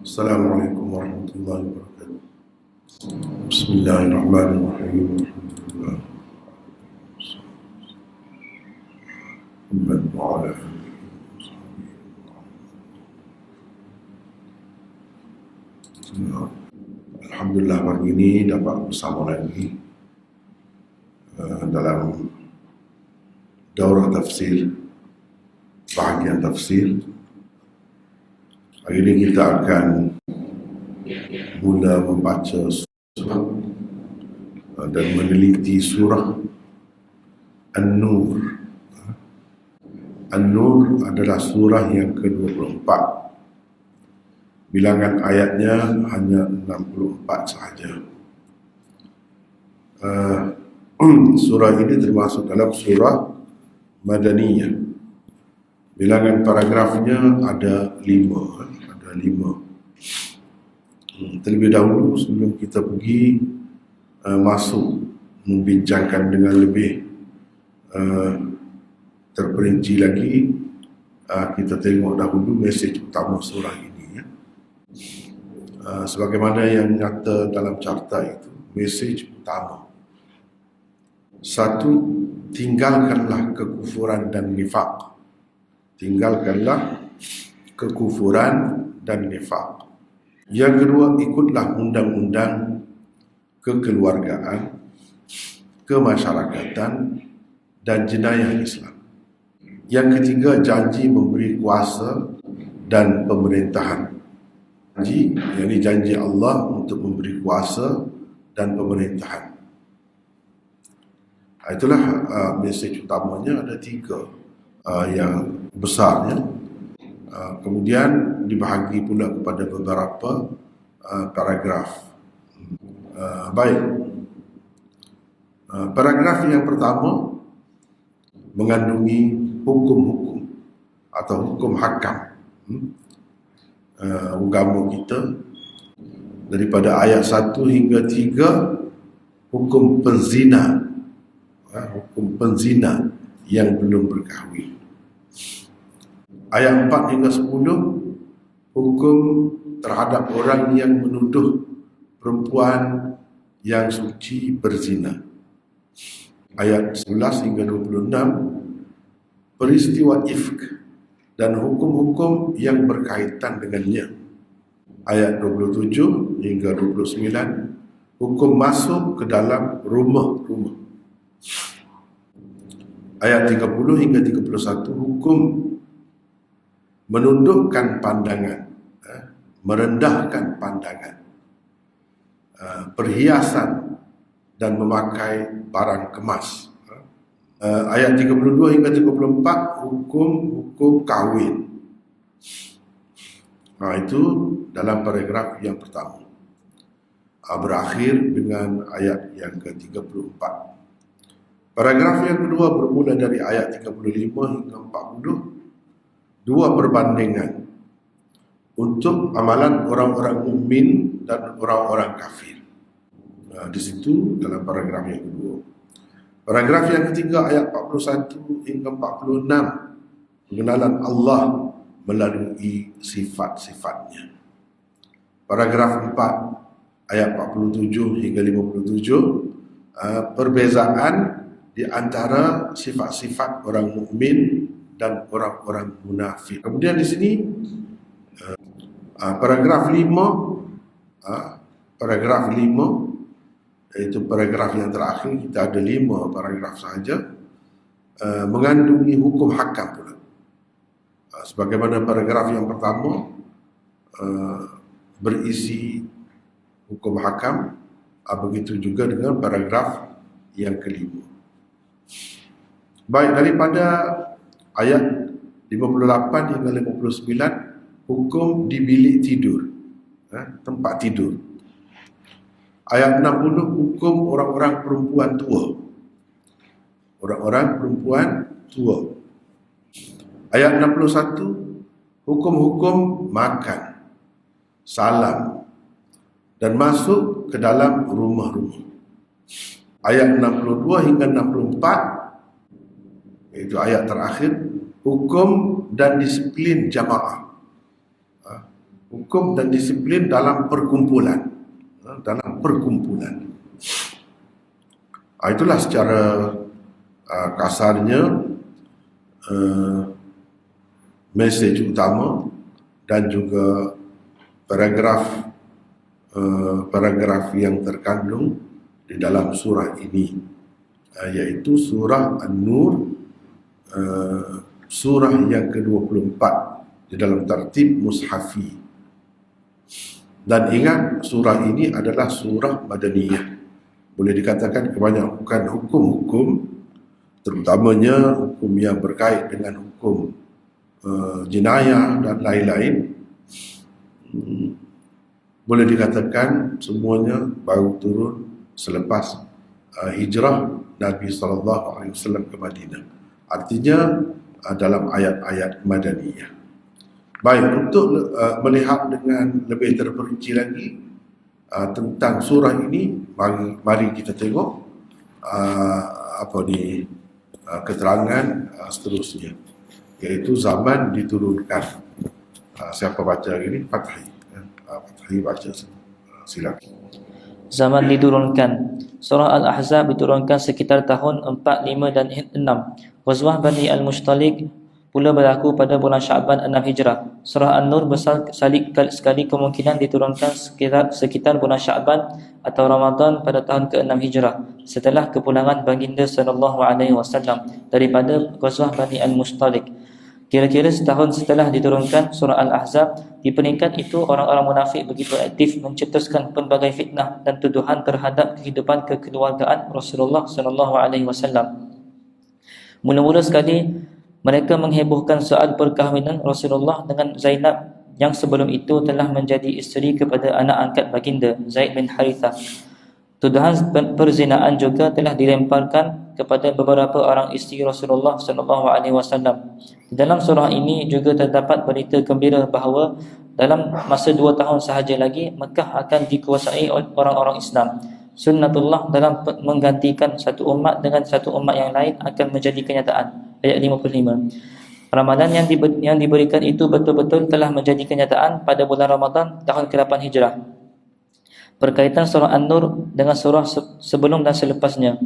Assalamualaikum warahmatullahi wabarakatuh. Bismillahirrahmanirrahim. Alhamdulillah pagi ini dapat bersama lagi dalam daurah tafsir, bahagian tafsir. Hari ini kita akan mula membaca surah dan meneliti surah An-Nur. An-Nur adalah surah yang ke-24. Bilangan ayatnya hanya 64 sahaja. Surah ini termasuk dalam surah Madaniyah. Bilangan paragrafnya ada 5. Terlebih dahulu sebelum kita pergi masuk membincangkan dengan lebih terperinci lagi, kita tengok dahulu mesej utama surah ini ya. Sebagaimana yang nyata dalam carta itu, mesej utama. 1. Tinggalkanlah kekufuran dan nifaq. Tinggalkanlah kekufuran dan nifaq. Yang kedua, ikutlah undang-undang kekeluargaan, kemasyarakatan dan jenayah Islam. Yang ketiga, janji memberi kuasa dan pemerintahan. Janji Allah untuk memberi kuasa dan pemerintahan. Itulah mesej utamanya, ada 3 yang besarnya. Kemudian dibahagi pula kepada beberapa paragraf. Baik. Paragraf yang pertama mengandungi hukum-hukum atau hukum hakam agama kita. Daripada ayat 1 hingga 3, hukum penzina, yang belum berkahwin. Ayat 4 hingga 10, hukum terhadap orang yang menuduh perempuan yang suci berzina. Ayat 11 hingga 26, peristiwa ifk dan hukum-hukum yang berkaitan dengannya. Ayat 27 hingga 29, hukum masuk ke dalam rumah-rumah. Ayat 30 hingga 31, hukum menundukkan pandangan, merendahkan pandangan, perhiasan dan memakai barang kemas. Ayat 32 hingga 34, hukum kahwin. Itu dalam paragraf yang pertama. Berakhir dengan ayat yang ke-34. Paragraf yang kedua bermula dari ayat 35 hingga 40. 2 perbandingan untuk amalan orang-orang mukmin dan orang-orang kafir. Di situ dalam paragraf yang kedua. Paragraf yang ketiga ayat 41 hingga 46, pengenalan Allah melalui sifat-sifatnya. Paragraf 4 ayat 47 hingga 57, perbezaan di antara sifat-sifat orang mukmin dan orang-orang munafik. Kemudian di sini paragraf 5, yaitu paragraf yang terakhir, kita ada 5 paragraf sahaja, mengandungi hukum hakam pula. Sebagaimana paragraf yang pertama berisi hukum hakam, begitu juga dengan paragraf yang kelima. Baik, daripada ayat 58 hingga 59, hukum di bilik tidur, tempat tidur. Ayat 60, hukum orang-orang perempuan tua. Orang-orang perempuan tua. Ayat 61, hukum-hukum makan, salam, dan masuk ke dalam rumah-rumah. Ayat 62 hingga 64, yaitu ayat terakhir, hukum dan disiplin jamaah. hukum dan disiplin dalam perkumpulan. Dalam perkumpulan. Itulah secara kasarnya mesej utama dan juga paragraf yang terkandung di dalam surah ini, yaitu surah An-Nur, surah yang ke-24 di dalam tertib mushafi. Dan ingat, surah ini adalah surah Madaniyah. Boleh dikatakan kebanyakan hukum-hukum, terutamanya hukum yang berkait dengan hukum jenayah dan lain-lain, boleh dikatakan semuanya baru turun selepas hijrah Nabi SAW ke Madinah. Artinya dalam ayat-ayat Madaniyah. Baik, untuk melihat dengan lebih terperinci lagi tentang surah ini, mari kita tengok keterangan seterusnya, iaitu zaman diturunkan. Siapa baca ini? Fathi baca. Silakan. Zaman diturunkan. Surah Al-Ahzab diturunkan sekitar tahun 4, 5 dan 6. Ghazwah Bani Al-Mushtaliq pula berlaku pada bulan Sya'ban 6 Hijrah. Surah An-Nur besar sekali kemungkinan diturunkan sekitar bulan Sya'ban atau Ramadan pada tahun ke-6 Hijrah, setelah kepulangan baginda sallallahu alaihi wasallam daripada Ghazwah Bani Al-Mushtaliq. Kira-kira setahun setelah diturunkan surah Al-Ahzab. Di peringkat itu, orang-orang munafik begitu aktif mencetuskan pelbagai fitnah dan tuduhan terhadap kehidupan kekeluargaan Rasulullah sallallahu alaihi wasallam. Mula-mula sekali, mereka menghebohkan soal perkahwinan Rasulullah dengan Zainab yang sebelum itu telah menjadi isteri kepada anak angkat baginda, Zaid bin Harithah. Tuduhan perzinaan juga telah dilemparkan kepada beberapa orang isteri Rasulullah SAW. Di dalam surah ini juga terdapat berita gembira bahawa dalam masa 2 tahun sahaja lagi Mekah akan dikuasai oleh orang-orang Islam. Sunnatullah dalam menggantikan satu umat dengan satu umat yang lain akan menjadi kenyataan. Ayat 55. Ramadan yang diberikan itu betul-betul telah menjadi kenyataan pada bulan Ramadan tahun ke-8 Hijrah. Berkaitan surah An-Nur dengan surah sebelum dan selepasnya.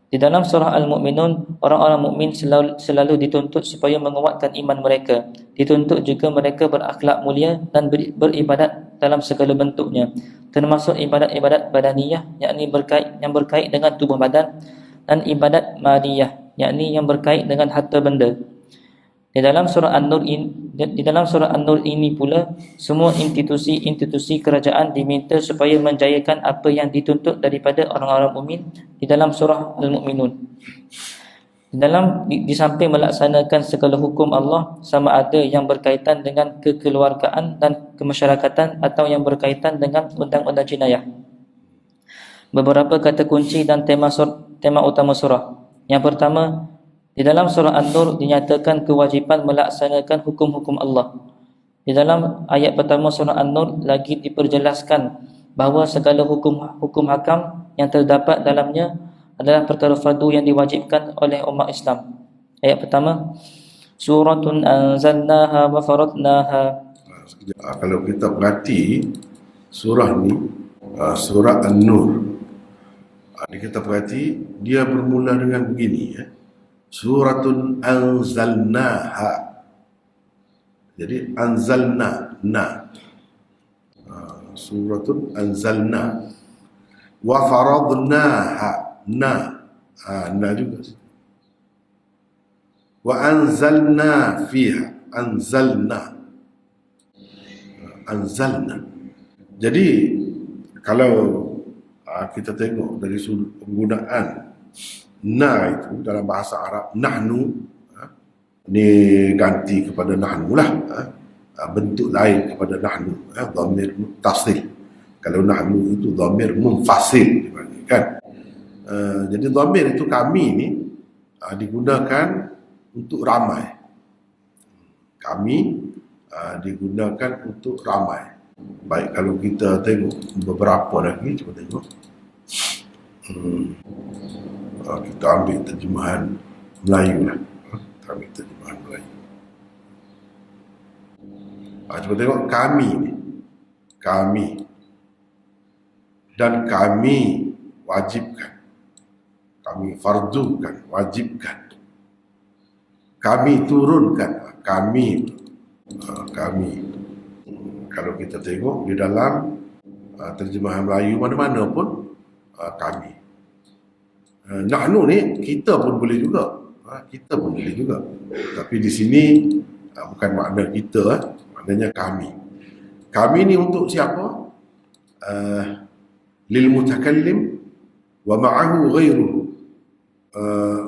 Di dalam surah Al-Mu'minun, orang-orang mukmin selalu dituntut supaya menguatkan iman mereka. Dituntut juga mereka berakhlak mulia dan beribadat dalam segala bentuknya, termasuk ibadat-ibadat badaniyah, yakni yang berkait dengan tubuh badan, dan ibadat maliyah, yakni yang berkait dengan harta benda. Di dalam surah An-Nur ini pula, semua institusi kerajaan diminta supaya menjayakan apa yang dituntut daripada orang-orang mukmin di dalam surah Al-Mu'minun. Di samping melaksanakan segala hukum Allah, sama ada yang berkaitan dengan kekeluargaan dan kemasyarakatan atau yang berkaitan dengan undang-undang jenayah. Beberapa kata kunci dan tema utama surah. Yang pertama, di dalam surah An-Nur dinyatakan kewajipan melaksanakan hukum-hukum Allah. Di dalam ayat pertama surah An-Nur lagi diperjelaskan bahawa segala hukum hakam yang terdapat dalamnya adalah perkara fardu yang diwajibkan oleh umat Islam. Ayat pertama, suratun anzalnaha wa faradnaha. Kalau kita perhati surah ni, surah An-Nur, kita perhati dia bermula dengan begini, suratun anzalnaha. Jadi anzalna, suratun anzalna, wa faradnaha, na juga, wa anzalna fiha, anzalna. Jadi kalau kita tengok dari sudut penggunaan na itu dalam bahasa Arab, nahnu ni ganti kepada nahnu lah, bentuk lain kepada nahnu, dhamir muttasil. Kalau nahnu itu dhamir munfasil, kan? Jadi dhamir itu kami ni digunakan untuk ramai. Kami digunakan untuk ramai. Baik, kalau kita tengok beberapa lagi, cuba tengok. Kita ambil terjemahan Melayu lah. Cuba tengok kami ni. Kami. Dan kami wajibkan. Kami fardukan, wajibkan. Kami turunkan. Kami. Kami. Kalau kita tengok di dalam terjemahan Melayu mana-mana pun kami. Nahnu ni kita pun boleh juga. Kita pun boleh juga. Tapi di sini bukan makna kita, maknanya kami. Kami ni untuk siapa? Lil mutakallim wa ma'ahu ghairuhu.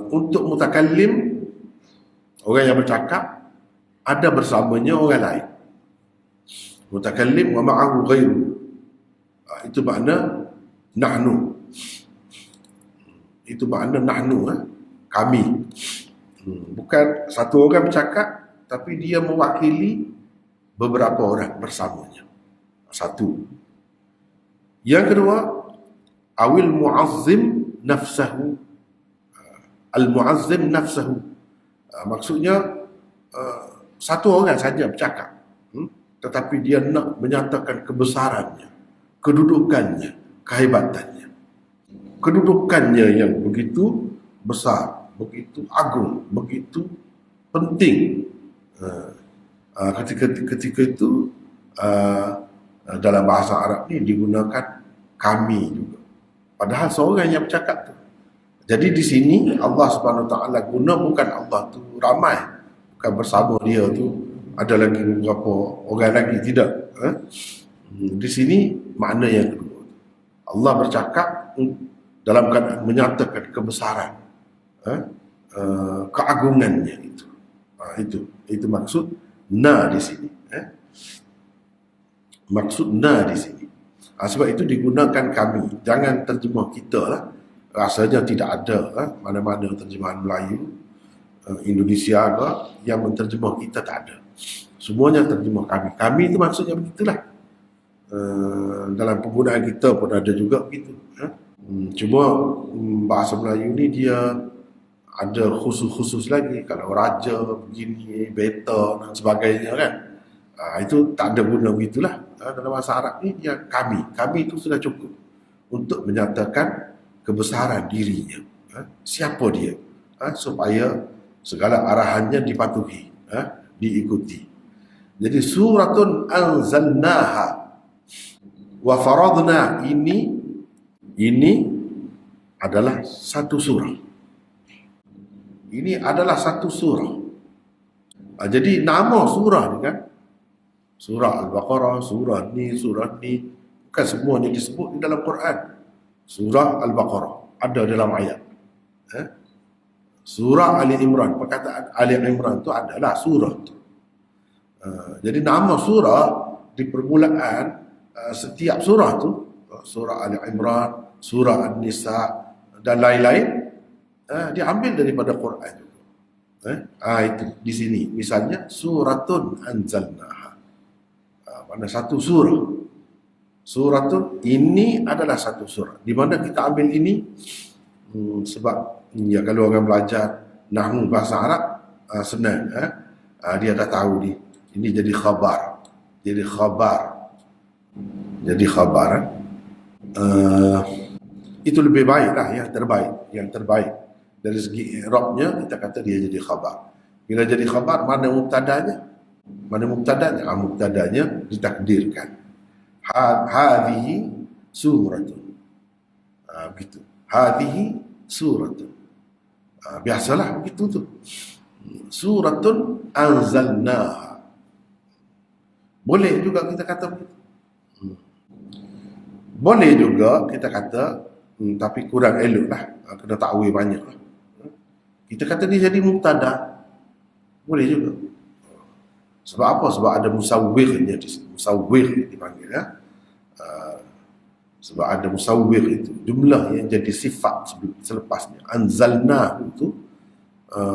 Untuk mutakallim, orang yang bercakap, ada bersamanya orang lain. Mutakallim wa ma'ahu ghairuhu. Itu makna nahnu. Itu makna nahnu, kami. Bukan satu orang bercakap, tapi dia mewakili beberapa orang bersamanya. Satu. Yang kedua, awil mu'azzim nafsahu. Al-mu'azzim nafsahu. Maksudnya, satu orang saja bercakap. Tetapi dia nak menyatakan kebesarannya, kedudukannya, kehebatannya. Kedudukannya yang begitu besar, begitu agung, begitu penting. Ketika itu dalam bahasa Arab ni digunakan kami juga. Padahal seorang yang bercakap tu. Jadi di sini Allah Subhanahu Wa Taala guna bukan Allah tu ramai, bukan bersama dia tu ada lagi beberapa orang lagi, tidak. Di sini makna yang kedua. Allah bercakap dalam keadaan menyatakan kebesaran, keagungannya itu. Itu maksud na di sini. Maksud na di sini. Sebab itu digunakan kami. Jangan terjemah kita lah. Rasanya tidak ada mana-mana terjemahan Melayu Indonesia ke yang menterjemah kita, tak ada. Semuanya terjemah kami. Kami itu maksudnya begitulah. Dalam penggunaan kita pun ada juga begitu. Cuma bahasa Melayu ni dia ada khusus-khusus lagi. Kalau raja begini, beta dan sebagainya kan, itu tak ada guna begitulah. Dalam bahasa Arab ni dia kami. Kami itu sudah cukup untuk menyatakan kebesaran dirinya. Siapa dia? Supaya segala arahannya dipatuhi, diikuti. Jadi suratun anzalnaha wa faradna, ini adalah satu surah. Ini adalah satu surah. Jadi nama surah ni kan, surah Al-Baqarah, surah ni, bukan semuanya disebut di dalam Quran. Surah Al-Baqarah ada dalam ayat. Surah Ali Imran, perkataan Ali Imran itu adalah surah tu. Jadi nama surah di permulaan setiap surah tu, surah Ali Imran, surah An-Nisa dan lain-lain, diambil daripada Quran juga. Itu di sini misalnya suratun anzalnaha, mana satu surah. Suratun ini adalah satu surah. Di mana kita ambil ini? Sebab ya kalau orang belajar nahwu bahasa Arab senang, dia dah tahu ni. Ini jadi khabar. Jadi khabar. Itu lebih baik lah, yang terbaik. Dari segi i'rabnya kita kata dia jadi khabar. Bila jadi khabar, mana mubtadanya? Mubtadanya ditakdirkan. Hadhihi suratun. Begitu. Hadhihi suratun. Biasalah begitu tu. Suratun anzalnaha. Boleh juga kita kata begitu. Boleh juga kita kata, tapi kurang elok lah. Kena takwil banyak lah. Kita kata dia jadi mubtada. Boleh juga. Sebab apa? Sebab ada musawwirnya di sini. Musawwir dipanggil, sebab ada musawwir itu. Jumlah yang jadi sifat selepasnya. Anzalna itu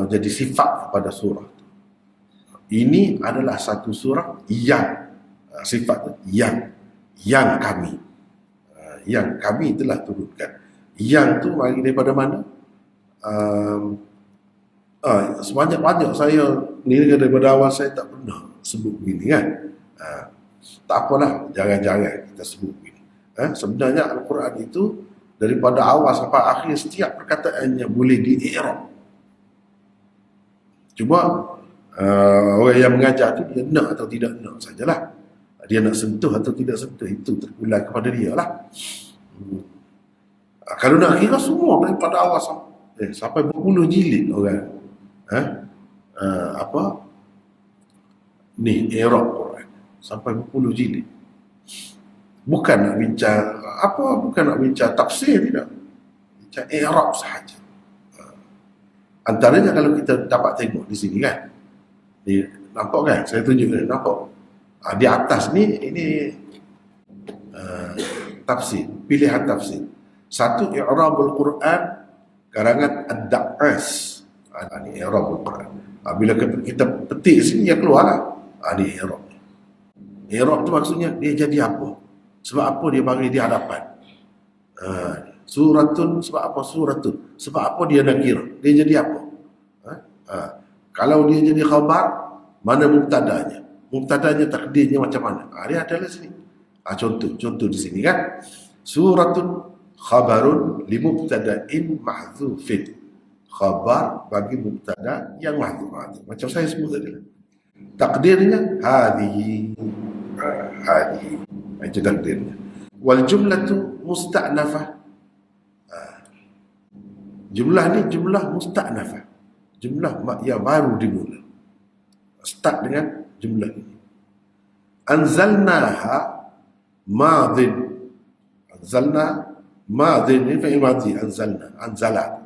jadi sifat kepada surah. Ini adalah satu surah yang sifat yang kami. Yang kami telah turunkan. Yang tu mari daripada mana? Sebanyak-banyak saya ni daripada awal saya tak pernah sebut begini kan. Tak apalah, jangan-jangan kita sebut begini. Sebenarnya Al-Quran itu daripada awal sampai akhir setiap perkataannya boleh di-i'rab. Cuma orang yang mengajar tu dia nak atau tidak nak sajalah. Dia nak sentuh atau tidak sentuh itu terpulang kepada dia lah. Kalau nak kira semua daripada awal sampai berpuluh jilid orang i'rab Quran sampai berpuluh jilid. Bukan nak bincang tafsir, tidak. Bincang i'rab sahaja. Antaranya kalau kita dapat tengok di sini kan. Nampak kan? Saya tunjukkan, nampak. Di atas ni ini tafsir, pilihan tafsir. Satu, i'rabul Quran karangan Ad-Da'as. Ini i'rabul Quran. Bila kita petik sini dia keluar lah. Ini i'rab. I'rab tu maksudnya dia jadi apa? Sebab apa dia bagi di hadapan? Suratun, sebab apa suratun? Sebab apa dia nak kira? Dia jadi apa? Kalau dia jadi khabar, mana mubtadanya? Mubtadanya takdirnya macam mana? Dia ada di sini. Contoh di sini kan. Suratun khabarun li mubtada'in mahdzufin. Khabar bagi mubtada yang mahdzuf. Macam saya sebut tadi. Takdirnya hadhihi. Itu takdirnya. Wal jumlatu musta'nafah. Jumlah ni jumlah musta'nafah. Jumlah yang baru dimula. Start dengan jumlah ini. Anzalnaha madhin. Anzalna madhin ni fa'il madhi. Anzala.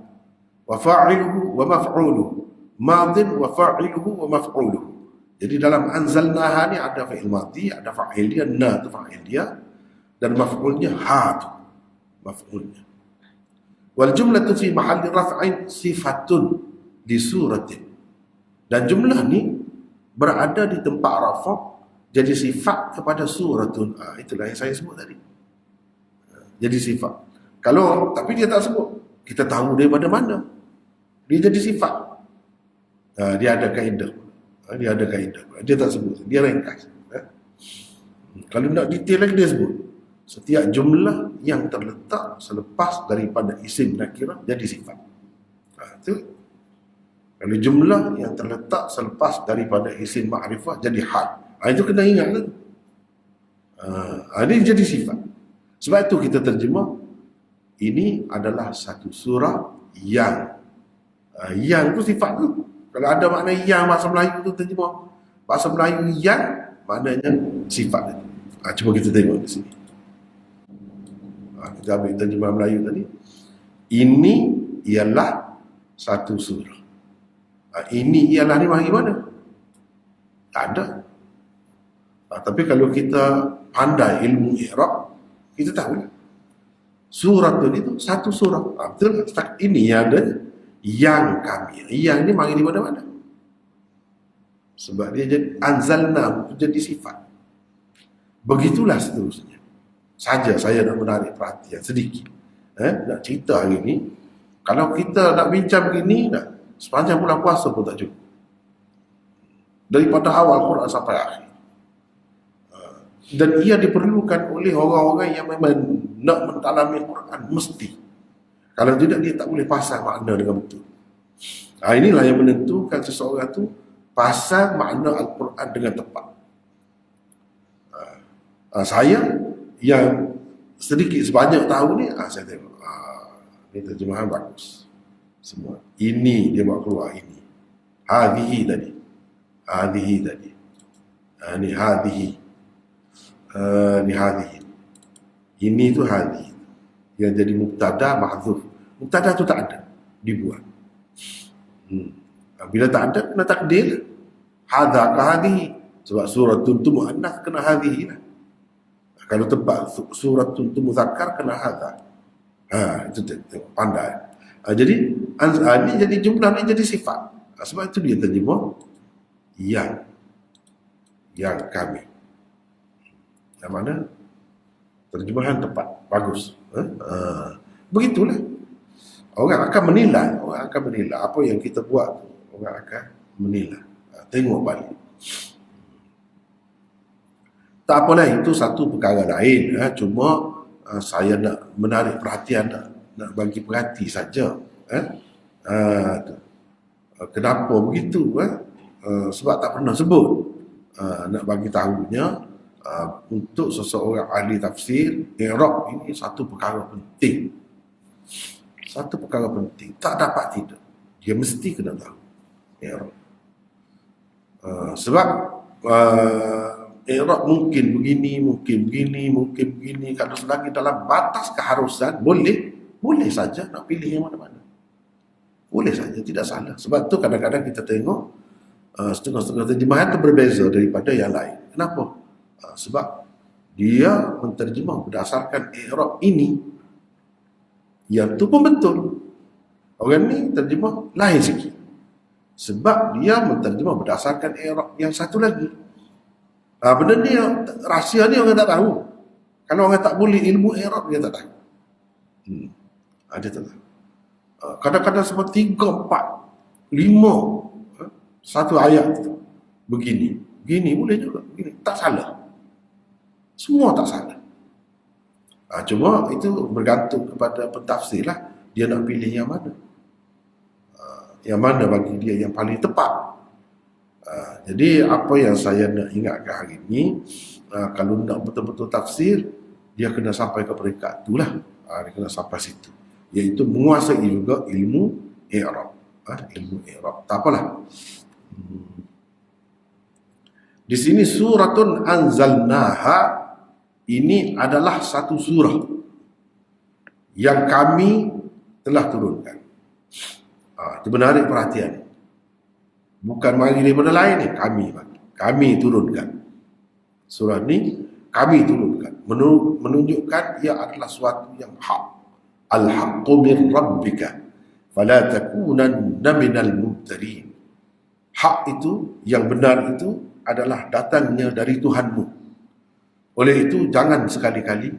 Wa fa'iluhu wa maf'uluhu. Madhin wa fa'iluhu wa maf'uluhu. Jadi dalam anzalnaha ni ada fa'il madhi, ada fa'il dia, na tu fa'il dia, dan maf'ulnya ha tu maf'ulnya. Wal jumlatu fi mahalli raf'in sifatun di suratin. Dan jumlah ni berada di tempat rafa' jadi sifat kepada suratun. Itulah yang saya sebut tadi. Jadi sifat. Tapi dia tak sebut, kita tahu daripada mana. Dia jadi sifat. Dia ada kaedah. Dia tak sebut, dia ringkas. Kalau nak detail lagi dia sebut. Setiap jumlah yang terletak selepas daripada isim nakirah jadi sifat. Itu. Kalau jumlah yang terletak selepas daripada isim ma'rifah jadi hal. Itu kena ingat tu. Ini jadi sifat. Sebab itu kita terjemah, ini adalah satu surah yang tu sifat tu. Kalau ada makna yang bahasa Melayu tu terjemah. Bahasa Melayu yang maknanya sifat itu. Cuba kita tengok di sini. Kita ambil terjemah Melayu tadi. Ini ialah satu surah. Ini ialah ni bagi mana? Tak ada. Tapi kalau kita pandai ilmu i'rab, kita tahu surah itu satu surah. Betul. Ini yang ada yang kami. Yang ni mari di mana-mana. Sebab dia jadi anzalna, jadi sifat. Begitulah seterusnya. Saja saya nak menarik perhatian sedikit. Nak cerita hari ni. Kalau kita nak bincang begini, sepanjang bulan puasa pun tak cukup. Daripada awal Quran sampai akhir. Dan ia diperlukan oleh orang-orang yang memang nak mendalami Quran mesti. Kalau tidak, dia tak boleh pasang makna dengan betul. Inilah yang menentukan seseorang tu pasang makna Al-Quran dengan tepat. Saya yang sedikit sebanyak tahu ni, saya tengok ni terjemahan bagus semua. Ini dia buat keluar ini. Hadhihi tadi. Ni hadhihi. Ni hadhihi. Ini tu hadhihi. Yang jadi mubtada mahdzuf. Mubtada tu tak ada, dibuat. Bila tak ada, kena takdir. Hadha ka hadhihi. Sebab suratun tu muannas, kena hadhihi lah. Kalau tempat suratun tu muzakkar, kena hadha. Itu tengok, pandai. Jadi ini jadi jumlah ni jadi sifat. Sebab itu dia terjemah yang kami. Yang mana terjemahan tepat, bagus. Begitulah. Orang akan menilai apa yang kita buat. Orang akan menilai. Tengok balik. Tak apalah, itu satu perkara lain. Cuma saya nak menarik perhatian, nak bagi perhati saja. Tu. Kenapa begitu? Sebab tak pernah sebut. Nak bagi tahunya, untuk seseorang ahli tafsir, i'rab ini satu perkara penting. Satu perkara penting. Tak dapat tidak. Dia mesti kena tahu i'rab. Sebab i'rab mungkin begini, mungkin begini, mungkin begini. Kalau selagi dalam batas keharusan, boleh saja nak pilih yang mana-mana. Boleh saja, tidak salah. Sebab tu kadang-kadang kita tengok setengah-setengah terjemahan itu berbeza daripada yang lain. Kenapa? Sebab dia menterjemah berdasarkan i'rab ini, yang tu pun betul. Orang ni terjemah lain sikit, sebab dia menterjemah berdasarkan i'rab yang satu lagi. Benda ni, rahsia ni orang tak tahu. Kalau orang tak boleh ilmu i'rab, dia tak tahu. Dia tak tahu. Kadang-kadang sebab 3, 4, 5 satu ayat tu begini boleh juga, begini. Tak salah. Semua tak salah. Cuma itu bergantung kepada pentafsir lah. Dia nak pilih yang mana. Yang mana bagi dia yang paling tepat. Jadi apa yang saya nak ingatkan hari ini, kalau nak betul-betul tafsir, dia kena sampai ke peringkat itulah. Dia kena sampai situ, iaitu menguasai juga ilmu i'rab. Ilmu i'rab. Tak apalah. Di sini suratun anzalnaha, ini adalah satu surah yang kami telah turunkan. Itu menarik perhatian. Bukan mari daripada lain ni, kami turunkan. Surah ni kami turunkan, menunjukkan ia adalah suatu yang hak. Al-haqqu min rabbika fala takunanna minal mumtarin. Hak itu, yang benar itu adalah datangnya dari Tuhanmu. Oleh itu, jangan sekali-kali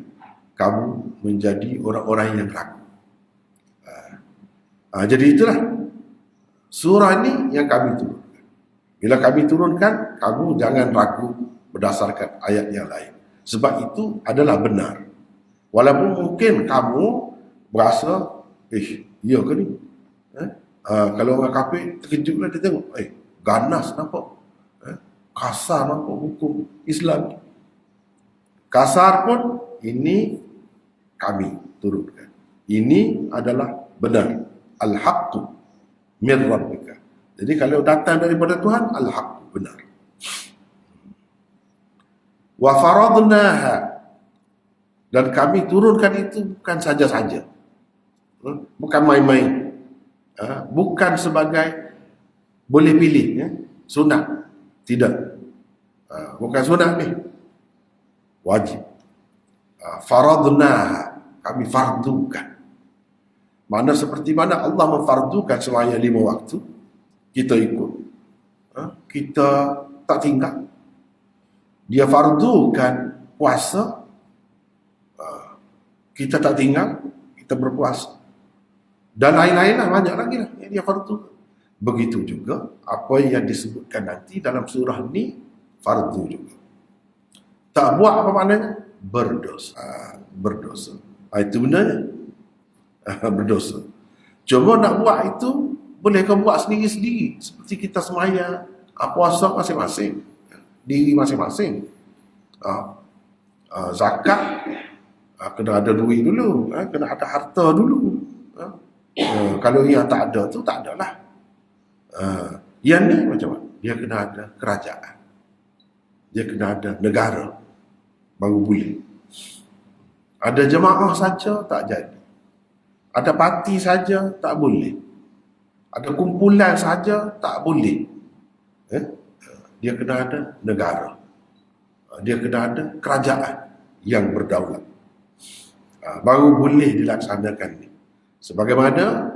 kamu menjadi orang-orang yang ragu. Jadi itulah surah ini yang kami turunkan. Bila kami turunkan, kamu jangan ragu berdasarkan ayat yang lain. Sebab itu adalah benar. Walaupun mungkin kamu berasa, iya ke ni? Kalau orang kafir terkejutlah, dia tengok, ganas nampak, kasar nampak hukum Islam ni. Kasar pun, ini kami turunkan. Ini adalah benar. Al-haqqu min rabbika. Jadi kalau datang daripada Tuhan, al-haqqu, benar. Wa faradnaha, dan kami turunkan itu bukan saja-saja. Bukan main-main. Bukan sebagai boleh pilih, sunat. Tidak. Bukan sunat ni. Wajib. Faradnaha, kami fardukan. Mana seperti mana Allah memfardukan semaya 5 waktu, kita ikut. Kita tak tinggal. Dia fardukan puasa, kita tak tinggal, kita berpuasa. Dan lain-lain lah, banyak lagi lah yang dia fardukan. Begitu juga apa yang disebutkan nanti dalam surah ni, fardu juga. Tak buat apa maknanya? Berdosa. Berdosa. Itu benarnya. Berdosa. Cuma nak buat itu, boleh kau buat sendiri-sendiri. Seperti kita semaya, puasa masing-masing. Diri masing-masing. Zakat, kena ada duit dulu. Kena ada harta dulu. Kalau yang tak ada tu, tak ada lah. Yang ni macam mana? Dia kena ada kerajaan. Dia kena ada negara. Baru boleh. Ada jemaah saja, tak jadi. Ada parti saja, tak boleh. Ada kumpulan saja, tak boleh. Dia kena ada negara. Dia kena ada kerajaan yang berdaulat. Baru boleh dilaksanakan ni. Sebagaimana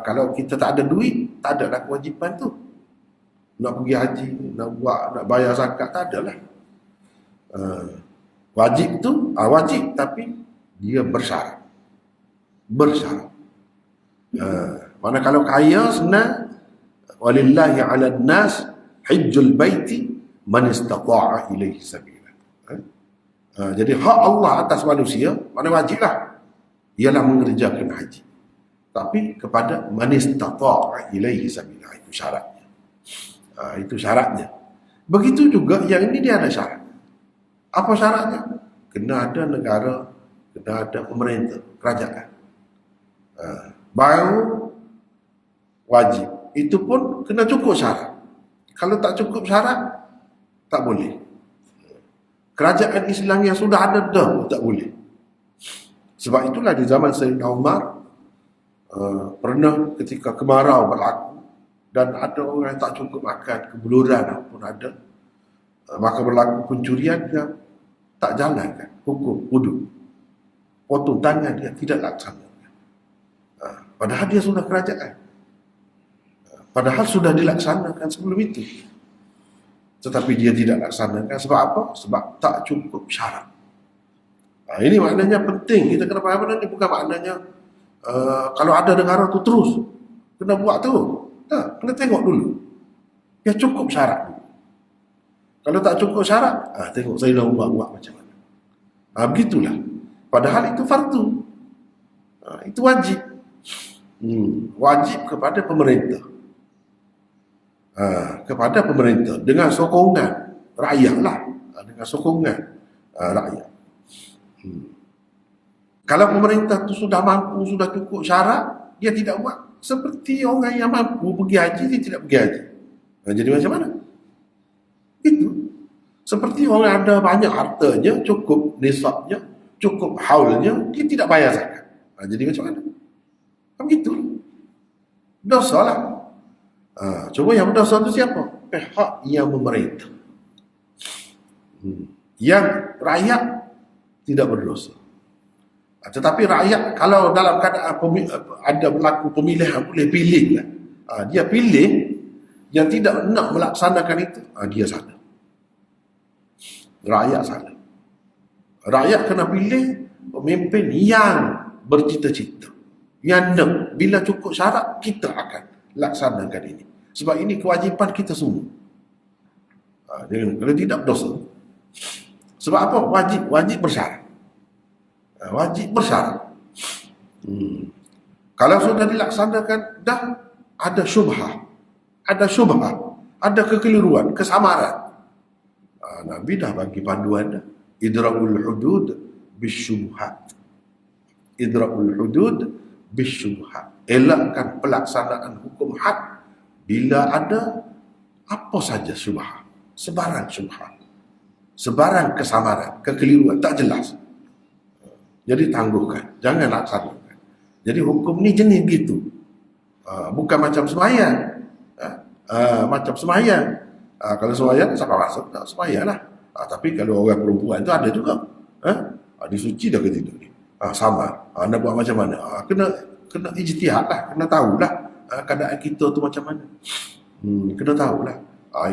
kalau kita tak ada duit, tak ada lah kewajipan tu. Nak pergi haji, nak bayar zakat, tak ada lah. Wajib tu, wajib, tapi dia bersyarat. Bersyarat. Mana kalau kaya senang, walillahi 'alan nas hajjul baiti man istata'a ilaihi sabila. Jadi hak Allah atas manusia, mana wajiblah, ialah mengerjakan haji. Tapi kepada man istata'a ilaihi sabila, itu syaratnya. Itu syaratnya. Begitu juga yang ini dia ada syarat. Apa syaratnya? Kena ada negara, kena ada pemerintah, kerajaan. Baru wajib. Itu pun kena cukup syarat. Kalau tak cukup syarat, tak boleh. Kerajaan Islam yang sudah ada dah tak boleh. Sebab itulah di zaman Sayyidina Umar, pernah ketika kemarau berlaku dan ada orang yang tak cukup makan, kebuluran pun ada, maka berlaku pencurian, dia tak jalankan hukum wuduk, potong tangan dia tidak laksanakan. Padahal dia sudah kerajaan, padahal sudah dilaksanakan sebelum itu, tetapi dia tidak laksanakan. Sebab apa? Sebab tak cukup syarat. Ini maknanya penting kita kena faham. Ini bukan maknanya kalau ada negara tu terus kena buat tu. Tak, kena tengok dulu ya cukup syarat. Kalau tak cukup syarat, tengok saya dah buat macam mana. Begitulah. Padahal itu fardu, itu wajib. Wajib kepada pemerintah, kepada pemerintah dengan sokongan rakyat lah, dengan sokongan rakyat. Kalau pemerintah tu sudah mampu, sudah cukup syarat, dia tidak buat. Seperti orang yang mampu pergi haji, dia tidak pergi haji. Jadi macam mana? Itu seperti orang ada banyak hartanya, cukup nisabnya, cukup haulnya, dia tidak bayar zakat. Jadi macam mana? Begitu. Dosa lah. Cuma yang berdosa itu siapa? Pihak yang memerintah. Yang rakyat tidak berdosa. Tetapi rakyat kalau dalam keadaan ada berlaku pemilihan, boleh pilih lah. Dia pilih yang tidak nak melaksanakan itu, dia salah. Rakyat salah. Rakyat kena pilih pemimpin yang bercita-cita, yang nak bila cukup syarat kita akan laksanakan ini. Sebab ini kewajipan kita semua. Kalau tidak berdosa. Sebab apa? Wajib bersyarat. Wajib bersyarat. Kalau sudah dilaksanakan, dah ada syubhah, ada kekeliruan, kesamaran, Nabi dah bagi panduan dah. Idra'ul hudud bisyubhat. Idra'ul hudud bisyubhat. Elakkan pelaksanaan hukum had bila ada apa saja syubhah, sebarang syubhah, sebarang kesamaran, kekeliruan, tak jelas. Jadi tangguhkan, jangan laksanakan. Jadi hukum ni jenis begitu. Bukan macam semayang. Macam semayang. Kalau semayang, siapa masuk? Tak semayang lah. Tapi kalau orang perempuan tu ada juga. Disuci dah ke tidak ni? Sama. Nak buat macam mana? Kena ijtihad lah. Kena tahulah keadaan kita tu macam mana. Kena tahulah.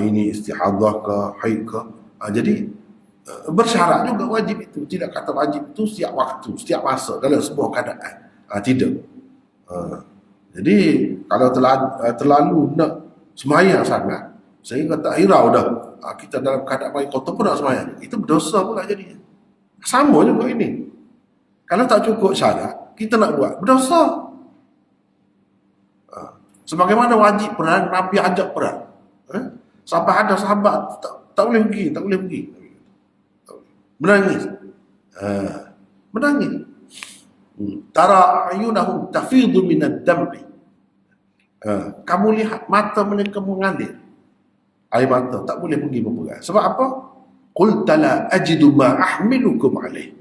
Ini istihadah ke, haid ke. Jadi bersyarat juga wajib itu. Tidak kata wajib itu setiap waktu, setiap masa, dalam semua keadaan. Tidak. Jadi kalau terlalu nak semayang sangat, sehingga tak hirau dah, kita dalam keadaan baik kotor pun nak semayang, itu berdosa pula jadinya. Sama juga ini. Kalau tak cukup syarat, kita nak buat, berdosa. Sebagaimana wajib perang, Nabi ajak perang. Sampai ada sahabat tak boleh pergi. Menangis. Tara ayunahum tafidu minad dam'i. Kamu lihat mata mereka mengalir air mata, tak boleh pergi berperang. Sebab apa? Qul la ajidu ma ahmilukum alaih.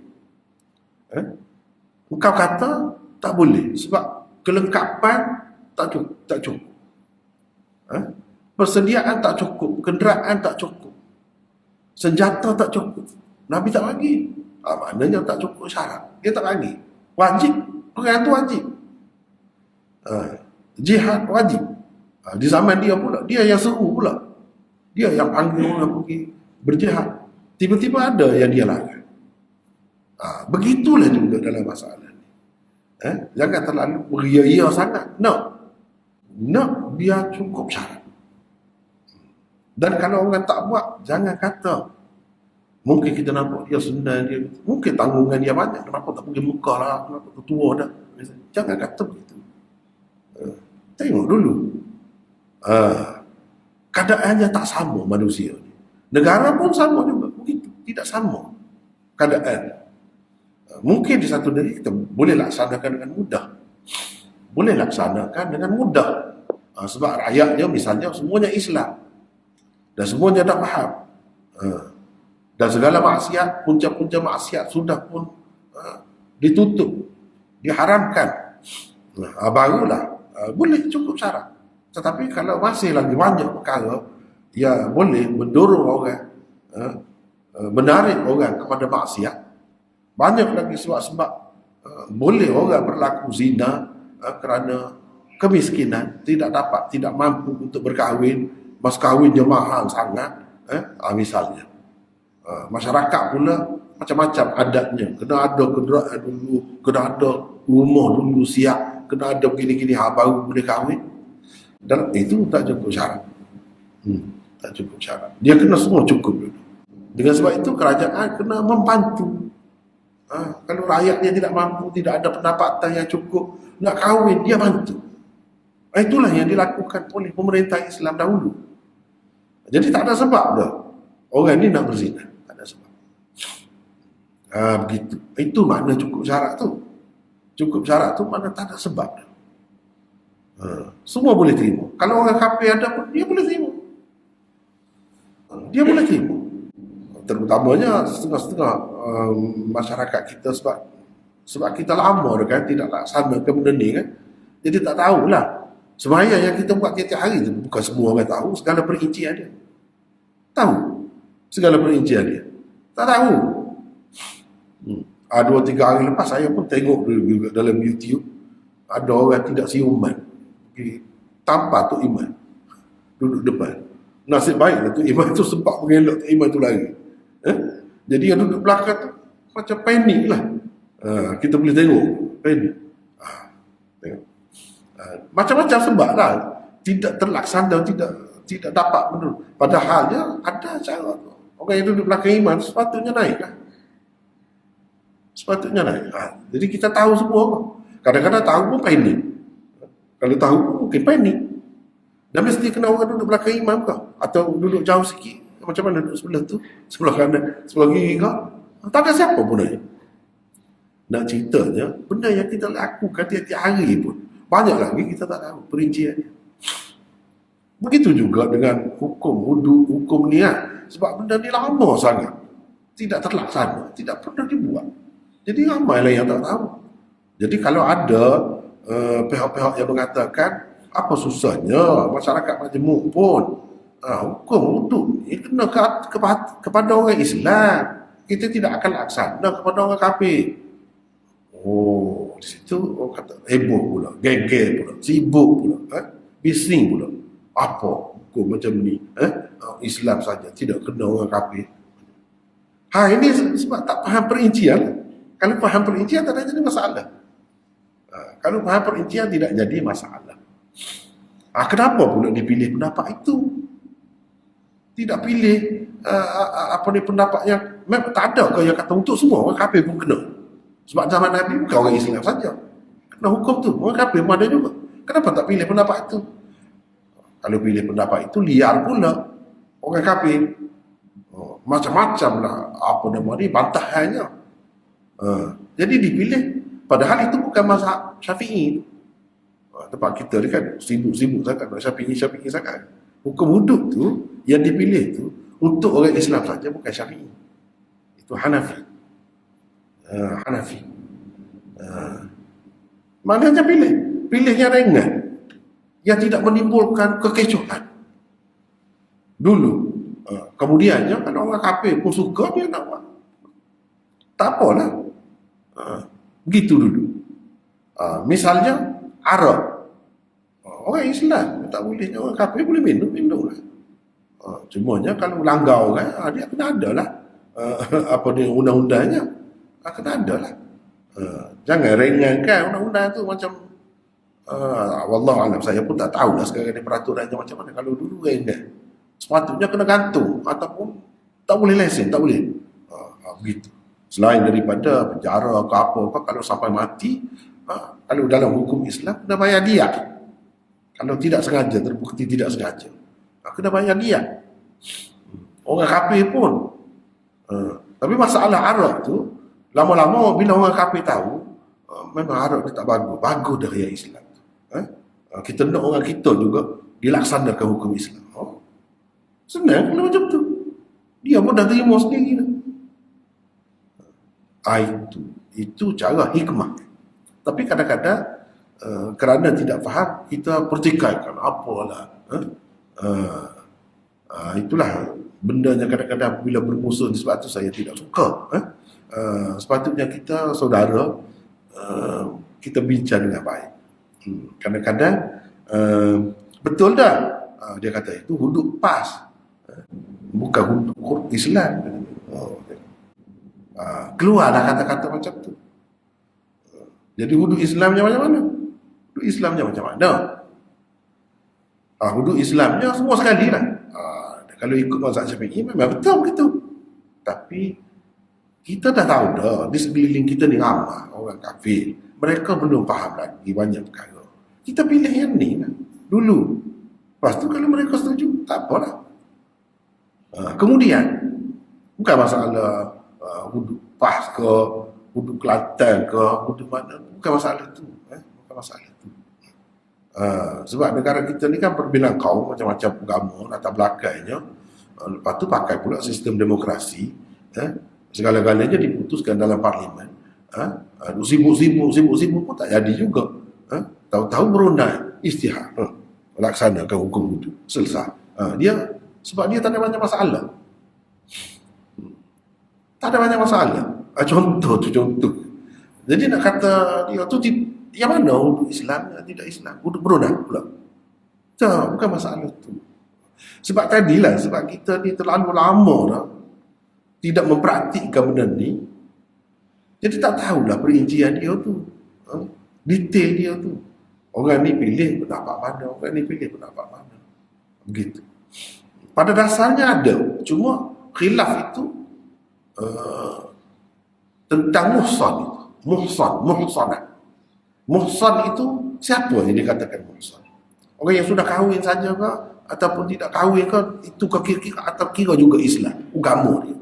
Engkau kata tak boleh sebab kelengkapan tak cukup. Persediaan tak cukup, kenderaan tak cukup, senjata tak cukup. Nabi tak bagi. Maknanya tak cukup syarat. Dia tak bagi. Wajib. Perang tu wajib. Jihad wajib. Di zaman dia pula. Dia yang seru pula. Dia yang panggil orang pergi berjihad. Tiba-tiba ada yang dia larang. Begitulah juga dalam masalah ni. Jangan terlalu beria-ia sangat. Nak biar cukup syarat. Dan kalau orang tak buat, jangan kata Mungkin kita nampak dia senang, dia mungkin tanggungan dia banyak, kenapa tak pergi Mekah lah, kenapa tak tua dah. Jangan kata begitu. Tengok dulu. Keadaannya tak sama manusia ni. Negara pun sama juga, begitu. Tidak sama keadaan. Mungkin di satu negeri kita boleh laksanakan dengan mudah. Boleh laksanakan dengan mudah. Sebab rakyatnya misalnya semuanya Islam. Dan semuanya dah faham. Dan segala maksiat, punca-punca maksiat sudah pun ditutup, diharamkan. Barulah boleh cukup syarat. Tetapi kalau masih lagi banyak perkara yang boleh mendorong orang, menarik orang kepada maksiat, banyak lagi sebab boleh orang berlaku zina kerana kemiskinan, tidak dapat, tidak mampu untuk berkahwin, mas kahwinnya mahal sangat, misalnya. Masyarakat pula macam-macam adatnya, kena ada kenderaan dulu, kena ada rumah dulu siap, kena ada begini-gini baru boleh kahwin. Dan itu tak cukup syarat. Tak cukup syarat. Dia kena semua cukup dulu. Dengan sebab itu kerajaan kena membantu. Kalau rakyatnya tidak mampu, tidak ada pendapatan yang cukup, nak kahwin, dia bantu. Itulah yang dilakukan oleh pemerintah Islam dahulu. Jadi tak ada sebab dah orang ni nak berzina. Tak ada sebab. Begitu. Itu makna cukup syarat tu. Cukup syarat tu makna tak ada sebab dah. Semua boleh terima. Kalau orang kafir ada pun, dia boleh terima. Dia boleh terima. Terutamanya setengah-setengah masyarakat kita sebab kita lama dah kan tidak laksanakan benda ni kan. Jadi tak tahulah. Sembahyang yang kita buat tiap-tiap hari tu bukan semua orang tahu segala perincian dia. Tahu segala perincian dia. Tak tahu. 2-3 hari lepas saya pun tengok juga dalam YouTube ada orang tidak siuman. Tanpa Tok Iman duduk depan. Nasib baiklah Tok Iman tu sempat mengelak Tok Iman tu lari. Jadi yang duduk belakang tu macam panik lah. Kita boleh tengok panik. Tengok. Macam-macam sebab lah tidak terlaksana, tidak dapat menurut. Padahalnya ada cara tu. Orang yang duduk belakang Iman sepatutnya naik lah. Sepatutnya naik. Jadi kita tahu semua. Kadang-kadang tahu pun panik. Kalau tahu pun mungkin panik. Dan mesti kena orang duduk belakang Imam kah? Atau duduk jauh sikit. Macam mana duduk sebelah tu? Sebelah kanan, sebelah kiri kah? Tak ada siapa pun naik. Nak ceritanya, benda yang kita lakukan tiap-tiap hari pun banyak lagi kita tak tahu perinciannya. Begitu juga dengan hukum hudud, hukum niat. Sebab benda ni lama sangat. Tidak terlaksana, tidak pernah dibuat. Jadi ramailah yang tak tahu. Jadi kalau ada pihak-pihak yang mengatakan apa susahnya masyarakat majmuk pun hukum hudud ini kena kepada orang Islam, kita tidak akan laksana kepada orang kafir. Di situ orang kata heboh pula, geger pula, sibuk pula, bising pula. Apa hukum macam ni? Islam saja tidak kena orang kafir. Ini sebab tak faham perincian. Kalau faham perincian tak ada jadi masalah. Kalau faham perincian tidak jadi masalah. Kenapa pula dipilih pendapat itu? Tidak pilih pendapat yang memang tak ada ke yang kata untuk semua orang kafir pun kena. Sebab zaman Nabi bukan orang Islam saja kena hukum tu, orang kafir pun ada juga. Kenapa tak pilih pendapat itu? Kalau pilih pendapat itu liar pula orang kafir. Macam-macam lah apa nama ni bantahannya. Jadi dipilih padahal itu bukan mazhab Syafi'i. Tempat kita ni kan sibuk-sibuk sangat nak Syafi'i sangat. Hukum hudud tu yang dipilih tu untuk orang Islam saja, bukan Syafi'i. Itu Hanafi. Hanafi. Maknanya pilih yang ringan, yang tidak menimbulkan kekecohan dulu. Kemudiannya kalau orang kafir pun suka, dia nak buat, tak apalah. Begitu dulu. Misalnya Arab, orang Islam tak boleh, orang kafir boleh minum lah. Cumanya kalau langgar orang, dia kena ada lah apa ni undang-undangnya, kena ada lah. Jangan ringankan undang-undang tu macam wallahualam, saya pun tak tahu lah sekarang ni peraturannya macam mana. Kalau dulu ringan, sepatutnya kena gantung ataupun tak boleh lesen, tak boleh. Begitu. Selain daripada penjara ke apa, kalau sampai mati, kalau dalam hukum Islam kena bayar dia. Kalau tidak sengaja, terbukti tidak sengaja, kena bayar dia. Orang kafir pun. Tapi masalah arak tu, lama-lama bila orang kafir tahu, memang arak dia tak bagus. Bagus dah yang Islam. Kita nak orang kita juga dilaksanakan hukum Islam. Senang pula macam tu. Dia pun dah terima sendiri dah. Itu cara hikmah. Tapi kadang-kadang kerana tidak faham, kita pertikaikan apalah. Itulah bendanya kadang-kadang bila bermusuh. Sebab tu saya tidak suka. Sepatutnya kita saudara, kita bincang dengan baik. Kadang-kadang betul dah dia kata itu hudud PAS, bukan hudud Islam. Keluarlah kata-kata macam tu. Jadi hudud Islamnya macam mana? Hudud Islamnya macam mana? Hudud Islamnya semua sekali lah. Kalau ikut mazhab Syafi'i memang betul begitu. Tapi kita dah tahu dah, di sekeliling kita ni ramai orang kafir. Mereka belum faham lagi banyak perkara. Kita pilih yang ni lah dulu. Lepas tu kalau mereka setuju, tak apalah. Kemudian bukan masalah hudud PAS ke, hudud Kelantan ke, hudud mana, bukan masalah tu. Bukan masalah tu. Sebab negara kita ni kan berbina kaum, macam-macam agama, latar belakangnya. Lepas tu pakai pula sistem demokrasi. Segala-galanya diputuskan dalam parlimen. Sibuk-sibuk pun tak jadi juga. Tahu-tahu berundang istihad, melaksanakan hukum itu, selesai. Sebab dia tak ada banyak masalah. Tak ada banyak masalah. Contoh. Jadi nak kata dia tu yang mana hudud Islam, tidak Islam, hudud berundang pula. Tak, bukan masalah tu. Sebab tadilah, sebab kita ni terlalu lama dah tidak mempraktikkan benda ni. Jadi tak tahulah perincian dia tu, detail dia tu. Orang ni pilih pendapat mana, orang ni pilih pendapat mana. Begitu. Pada dasarnya ada, cuma khilaf itu tentang muhsan itu. Muhsanah. Muhsan itu siapa yang dikatakan muhsan? Orang yang sudah kahwin saja ke, ataupun tidak kahwin ke, itu kira atau kira juga Islam, agama dia.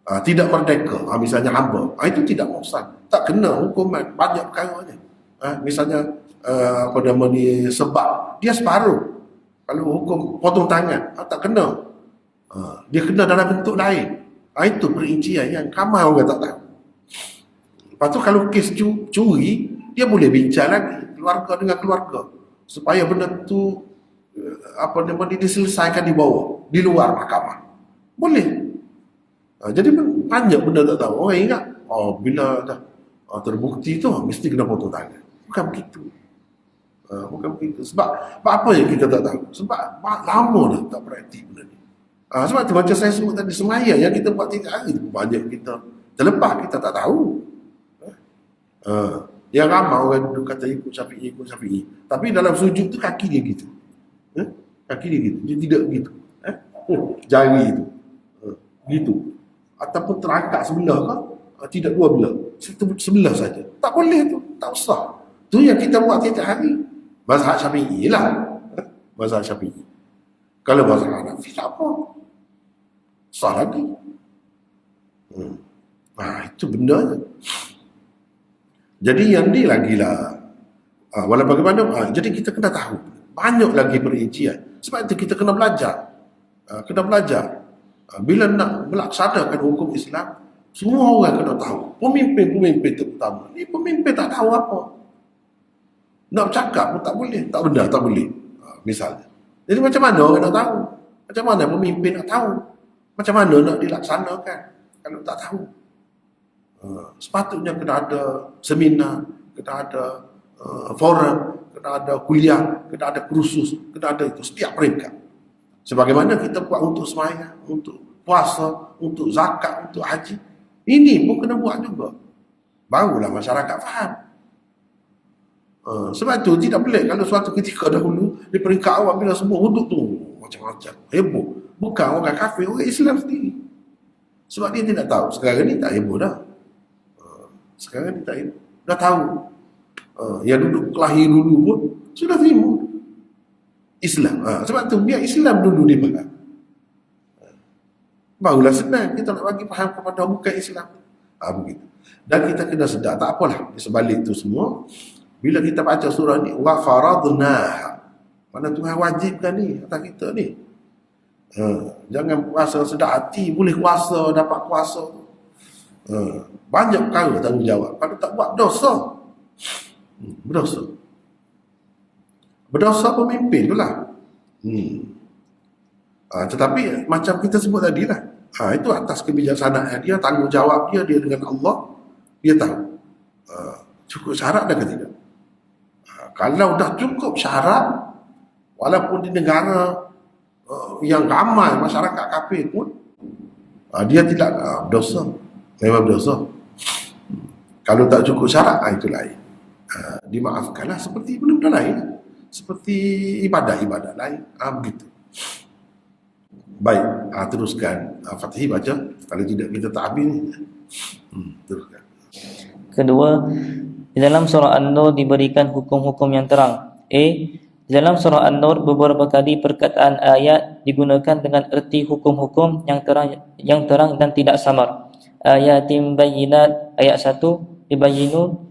Tidak merdeka, misalnya hamba, itu tidak muhsan, tak kena hukuman, banyak perkaranya. Misalnya apa nama ni, sebab dia separuh, kalau hukum potong tangan, tak kena, dia kena dalam bentuk lain. Itu perincian yang ramai orang tak tahu. Lepas tu kalau kes curi, dia boleh bincang lagi keluarga dengan keluarga supaya benda tu apa nama ni diselesaikan di bawah, di luar mahkamah. Boleh. Jadi banyak benda tak tahu. Orang ingat, bila dah terbukti tu mesti kena potong tangan. Bukan begitu. Bukan begitu. Sebab apa yang kita tak tahu? Sebab lama dah tak praktik benda ni. Sebab tu macam saya sebut tadi, semaya yang kita buat 3 hari tu banyak kita terlepas, kita tak tahu. Yang ramai orang duduk kata ikut Syafi'i. Tapi dalam sujud tu kaki dia gitu. Kaki dia gitu. Dia tidak gitu. Jari itu. Gitu. Ataupun terangkat sebelah ke, tidak dua belah. Sebelah saja. Tak boleh tu. Tak usah. Tu yang kita buat tiap hari. Mazhab Syafi'i lah. Mazhab Syafi'i. Kalau mazhab Hanafi tak apa. Sah lagi. Itu bendanya. Jadi yang ni lagi lah. Walau bagaimana, jadi kita kena tahu. Banyak lagi perincian. Sebab itu kita kena belajar. Bila nak melaksanakan hukum Islam, semua orang kena tahu. Pemimpin terutama. Ni pemimpin tak tahu apa. Nak bercakap pun tak boleh. Tak boleh. Misalnya. Jadi macam mana orang nak tahu? Macam mana pemimpin nak tahu? Macam mana nak dilaksanakan kalau tak tahu? Sepatutnya kena ada seminar, kena ada forum, kena ada kuliah, kena ada kursus, kena ada itu setiap peringkat. Sebagaimana kita buat untuk sembahyang, untuk puasa, untuk zakat, untuk haji, ini pun kena buat juga. Barulah masyarakat faham. Sebab itu tidak boleh kalau suatu ketika dahulu di peringkat awal bila semua hudud tu macam-macam heboh. Bukan orang kafir, orang Islam sendiri. Sebab dia tidak tahu. Sekarang ni tak heboh dah. Sekarang ni tak heboh. Dah tahu. Yang duduk kelahi dulu pun sudah terima Islam. Sebab tu biar Islam dulu dia faham. Barulah senang kita nak bagi faham kepada bukan Islam. Begitu. Dan kita kena sedar, tak apalah di sebalik tu semua. Bila kita baca surah ni, wa faradnaha, mana Tuhan wajibkan ni atas kita ni. Jangan puasa sedar hati boleh kuasa, dapat kuasa. Banyak perkara tanggungjawab. Kalau tak buat dosa. Berdosa. Berdosa pemimpin tu lah. Tetapi macam kita sebut tadi lah. Itu atas kebijaksanaan dia, tanggungjawab dia dengan Allah. Dia tahu. Cukup syarat dah ke tidak? Kalau dah cukup syarat, walaupun di negara yang ramai masyarakat kafir pun, dia tidak berdosa. Memang berdosa. Kalau tak cukup syarat, itu lain. Dimaafkanlah seperti benda-benda lain. Seperti ibadah-ibadah lain. Begitu. Baik, teruskan. Fatih baca. Kalau tidak kita tak habis. Teruskan. Kedua, di dalam surah An-Nur diberikan hukum-hukum yang terang. Di dalam surah An-Nur beberapa kali perkataan ayat digunakan dengan erti hukum-hukum yang terang dan tidak samar. Ayatim bayyinat ayat 1, dibayyinun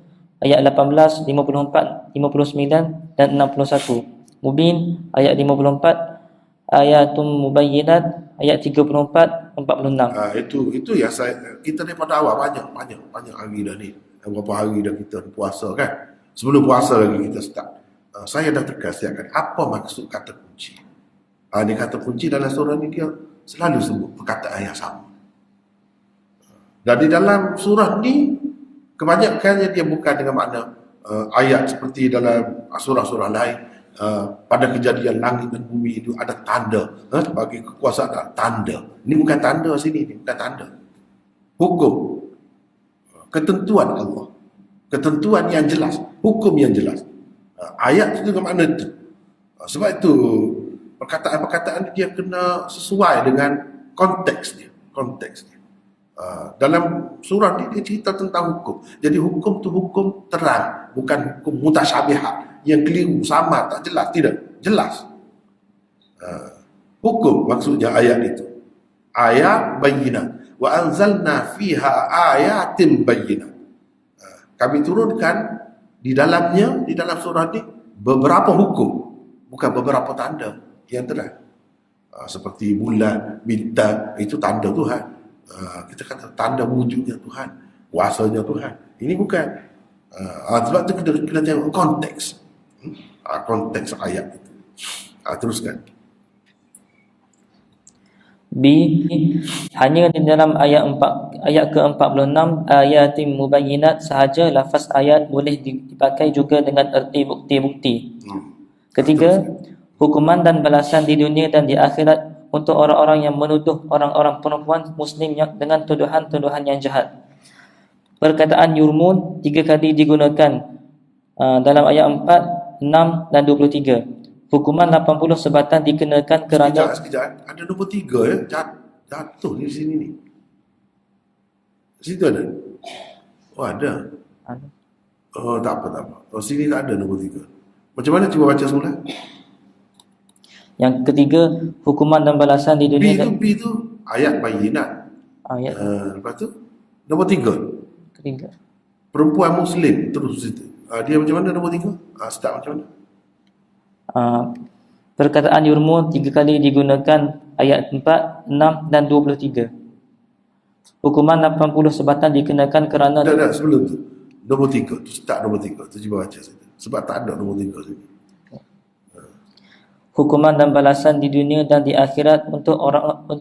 ayat 18, 54, 59 dan 61. Mubin ayat 54, ayatum mubayyinat ayat 34, 46. Itu yang kita daripada awal banyak hari dah ni. Berapa hari dah kita puasa kan. Sebelum puasa lagi kita start. Saya dah terkasiakan apa maksud kata kunci. Dia kata kunci dalam surah ni dia selalu sebut perkataan yang sama. Dan di dalam surah ni kebanyakannya dia bukan dengan makna ayat seperti dalam surah-surah lain. Pada kejadian langit dan bumi itu ada tanda bagi kekuasaan, tanda. Ini bukan tanda sini, ini bukan tanda. Hukum, ketentuan Allah, ketentuan yang jelas, hukum yang jelas. Ayat itu dengan makna itu. Sebab itu perkataan-perkataan dia kena sesuai dengan konteks dia. Dalam surah ini dia cerita tentang hukum. Jadi hukum tu hukum terang, bukan hukum mutasyabihat yang keliru, sama, tak jelas. Tidak, jelas. Hukum maksudnya ayat itu. Ayat bayyinat. Wa anzalna fiha ayatin bayyinat. Kami turunkan di dalamnya, di dalam surah ini beberapa hukum, bukan beberapa tanda yang terang. Seperti bulan, bintang, itu tanda Tuhan. Kita kata tanda wujudnya Tuhan, kuasanya Tuhan. Ini bukan. Sebab itu kita kena tengok konteks. Konteks ayat itu. Teruskan. B. Hanya di dalam ayat ke-46 ayatim mubayyinat sahaja lafaz ayat boleh dipakai juga dengan erti bukti-bukti. Ketiga, hukuman dan balasan di dunia dan di akhirat untuk orang-orang yang menuduh orang-orang perempuan muslim dengan tuduhan-tuduhan yang jahat. Perkataan yurmun 3 kali digunakan dalam ayat 4, 6 dan 23. Hukuman 80 sebatan dikenakan kerana... Sekejap. Ada nombor 3 ya. Jatuh di sini ni. Situ ada? Oh ada. Oh tak apa. Oh sini tak ada nombor 3. Macam mana cuba baca semula? Yang ketiga, hukuman dan balasan di dunia... B tu ayat bayyinat. Ayat. Lepas tu nombor 3. Ketiga. Perempuan muslim terus situ. Dia macam mana nombor 3? Start macam mana? Perkataan yurmun 3 kali digunakan ayat 4, 6 dan 23. Hukuman 80 sebatan dikenakan kerana... Tak, sebelum tu. Nombor 3. Tu start nombor 3. Tu cuba baca saja. Sebab tak ada nombor 3 sini. Hukuman dan balasan di dunia dan di akhirat untuk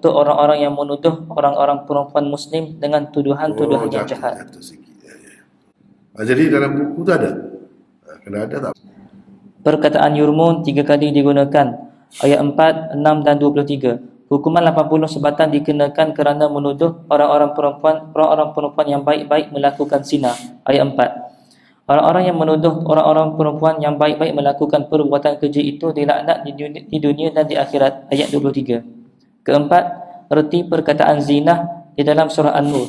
orang-orang yang menuduh orang-orang perempuan muslim dengan tuduhan-tuduhan yang jahat. Jadi dalam buku tu ada? Kena ada tak? Perkataan yurmun 3 kali digunakan ayat 4, 6 dan 23. Hukuman 80 sebatan dikenakan kerana menuduh orang-orang perempuan yang baik-baik melakukan zina. Ayat 4. Orang-orang yang menuduh orang-orang perempuan yang baik-baik melakukan perbuatan keji itu dilaknat di dunia dan di akhirat. Ayat 23. Keempat, erti perkataan zina di dalam surah An-Nur.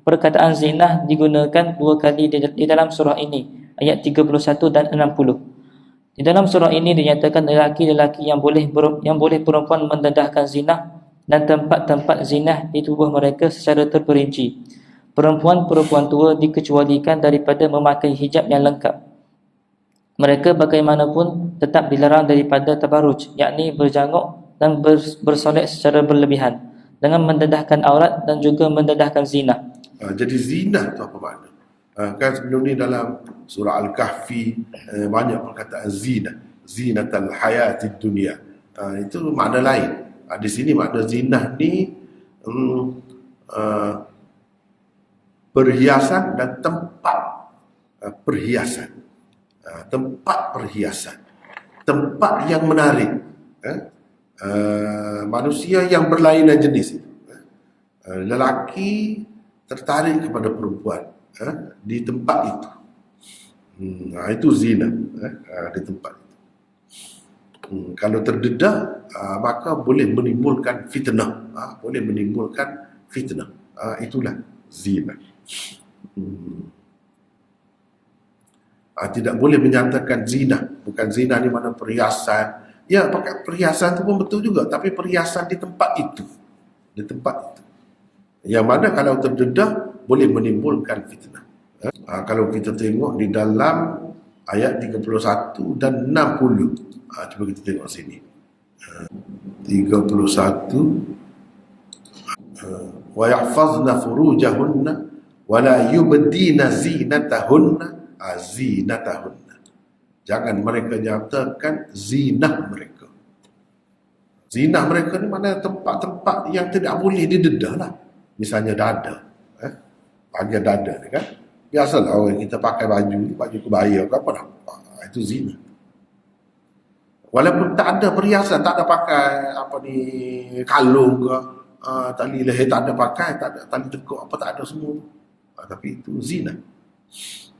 Perkataan zinah digunakan 2 kali di dalam surah ini, ayat 31 dan 60. Di dalam surah ini dinyatakan lelaki-lelaki yang boleh perempuan mendedahkan zinah dan tempat-tempat zinah di tubuh mereka secara terperinci. Perempuan-perempuan tua dikecualikan daripada memakai hijab yang lengkap. Mereka bagaimanapun tetap dilarang daripada tabarruj, yakni berjanguk dan bersolek secara berlebihan, dengan mendedahkan aurat dan juga mendedahkan zina. Jadi zina tu apa makna? Kan sebelum ni dalam surah Al-Kahfi banyak perkataan zina, zinatal hayatid dunia. Itu makna lain. Di sini makna zina ni perhiasan dan tempat perhiasan. Tempat perhiasan, tempat yang menarik, manusia yang berlainan jenis, lelaki tertarik kepada perempuan di tempat itu. Itu zina, di tempat itu. Kalau terdedah, maka boleh menimbulkan fitnah, itulah zina. Tidak boleh menyatakan zina. Bukan zina ni mana perhiasan. Ya, pakai perhiasan tu pun betul juga, tapi perhiasan di tempat itu. Di tempat itu. Yang mana kalau terdedah boleh menimbulkan fitnah. Kalau kita tengok di dalam ayat 31 dan 60. Cuba kita tengok sini. 31 wa yahfazna furujahunna wa la yubdina zinatahunna. Zinatahunna. Jangan mereka nyatakan zinah mereka. Zinah mereka ni mana tempat-tempat yang tidak boleh didedah lah. Misalnya dada. Bahagian dada ni kan. Biasalah orang kita pakai baju kebaya ke apa nampak. Itu zina. Walaupun tak ada perhiasan, tak ada pakai apa ni, kalung ke, tali leher tak ada pakai, tak ada tali tekuk apa, tak ada semua. Tapi itu zina.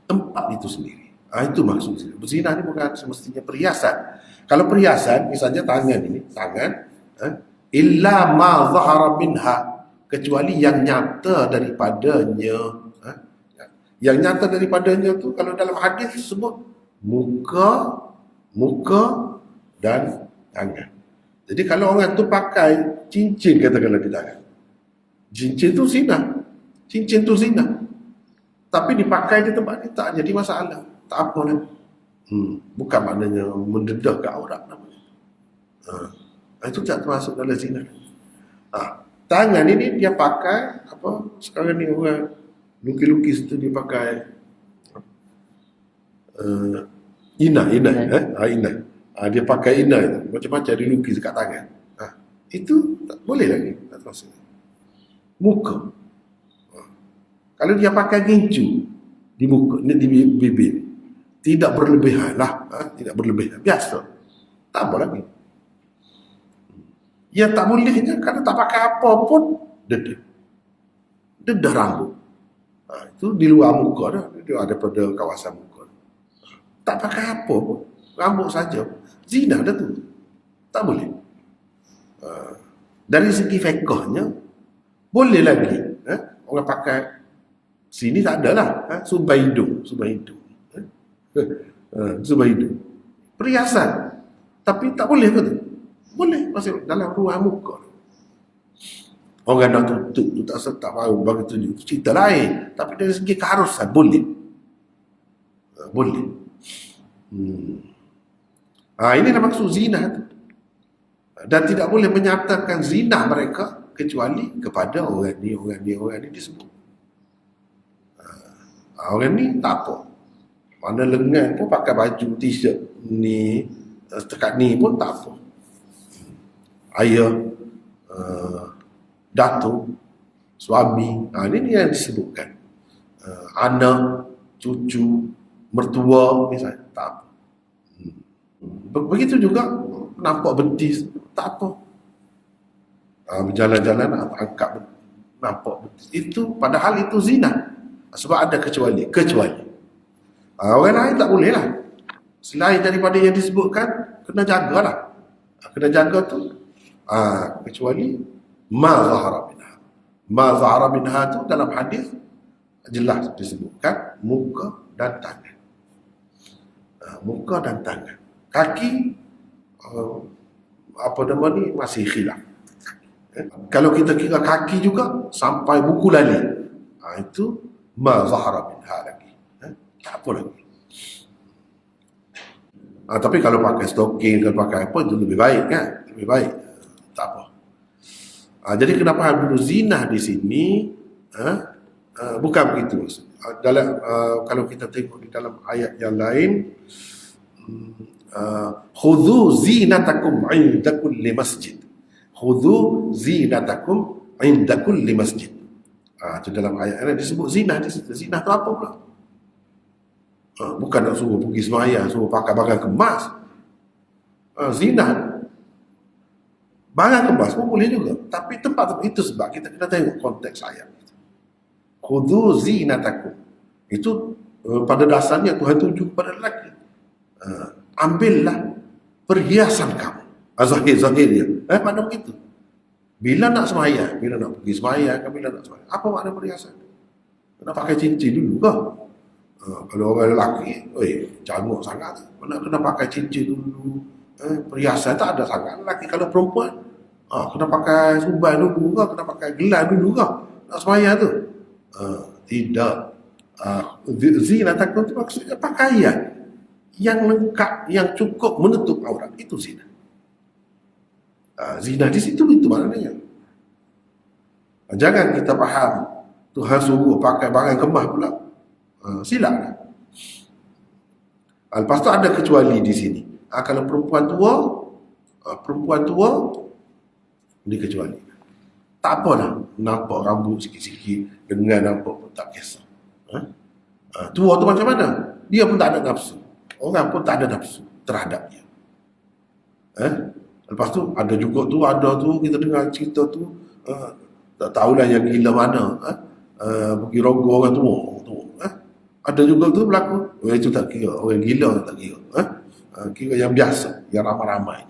Tempat itu sendiri. Itu maksud zina. Zina ni bukan semestinya perhiasan. Kalau perhiasan, misalnya tangan ini, illa ma zahara minha, kecuali yang nyata daripadanya. Yang nyata daripadanya tu kalau dalam hadis sebut muka dan tangan. Jadi kalau orang tu pakai cincin katakanlah di tangan, cincin tu zina. Tapi dipakai di tempat ni tak jadi masalah. Tak apa lah. Bukan maknanya mendedah ke aurat namanya. Itu tak termasuk dalam zina. Tangan ini dia pakai apa? Sekarang ni orang lukis-lukis tu dia pakai inai. Dia pakai inai tu. Macam-macam dia lukis dekat tangan. Itu tak boleh lagi. Tak termasuk. Muka. Kalau dia pakai gincu di muka, di bibir, tidak berlebihan lah, tidak berlebihan, biasa, tak apa lagi. Ya tak bolehnya kalau tak pakai apa pun dedah rambut. Itu di luar muka dah, dia ada pada kawasan muka. Tak pakai apa pun, rambut saja, zina dah tu, tak boleh. Dari segi fiqhnya boleh lagi, orang pakai. Sini tak ada lah. Subah hidung. Perhiasan. Tapi tak boleh ke tu? Boleh. Masih dalam ruang muka. Orang nak tutup tu tak mahu bagi tunjuk. Cerita lain. Tapi dari segi keharusan boleh. Boleh. Ini dah maksud zina tu. Dan tidak boleh menyatakan zina mereka kecuali kepada orang ni disebut. Orang ni tak apa. Mana lengan pun pakai baju t-shirt ni, dekat ni pun tak apa. Ayah, datuk, suami, ini yang disebutkan. Anak, cucu, mertua misalnya, tak apa. Begitu juga nampak betis, tak apa. Berjalan-jalan angkat nampak betis. Itu padahal itu zina. Sebab ada kecuali. Orang lain tak boleh lah. Selain daripada yang disebutkan, kena jagalah. Kena jaga tu. Kecuali ma zahara minha. Ma zahara minha tu dalam hadis jelas disebutkan muka dan tangan. Muka dan tangan. Kaki apa nama ni masih khilaf. Kalau kita kira kaki juga sampai buku lali, itu ma zahara minha lagi. Tak apa lagi. Tapi kalau pakai stocking, kalau pakai apa, itu lebih baik kan? Lebih baik. Tak apa. Jadi kenapa dulu zina di sini? Bukan begitu. Kalau kita tengok di dalam ayat yang lain, khudhu zinatakum 'inda kulli masjid. Khudhu zinatakum 'inda kulli masjid. Itu dalam ayat ini disebut zina di situ. Zina itu apa pula? Bukan nak suruh pergi sembahyang, suruh pakai barang kemas. Zina barang kemas pun boleh juga, tapi tempat itu sebab kita kena tengok konteks ayat. Khudhu zinatakum. Itu pada dasarnya Tuhan tuju kepada lelaki. Ambillah perhiasan kamu. Zahir-zahirnya. Mana begitu? Bila nak sembahyang, bila nak pergi sembahyang, bila nak sembahyang. Apa makna perhiasan? Kena pakai cincin dulu ke? Kalau orang lelaki, janguk sangat. Kena pakai cincin dulu. Perhiasan tak ada sangat lelaki. Kalau perempuan, kena pakai subai dulu ke? Kena pakai gelang dulu ke? Nak sembahyang tu? Tidak. Zina takut itu maksudnya pakaian yang lengkap, yang cukup menutup aurat. Itu zina. Zina di situ itu maknanya. Jangan kita faham Tuhan suruh pakai barang kemah pula. Silap. Lepas tu ada kecuali di sini. Kalau perempuan tua dikecuali. Tak apalah, nampak rambut sikit-sikit, dengan nampak pun tak kisah. Tua tu macam mana? Dia pun tak ada nafsu. Orang pun tak ada nafsu terhadap dia. Lepas tu ada juga tu, kita dengar cerita tu, tak tahulah yang gila mana. Pergi rogo orang tua. Ada juga tu berlaku. Itu tak kira, orang gila tak kira. Kira yang biasa, yang ramai-ramai.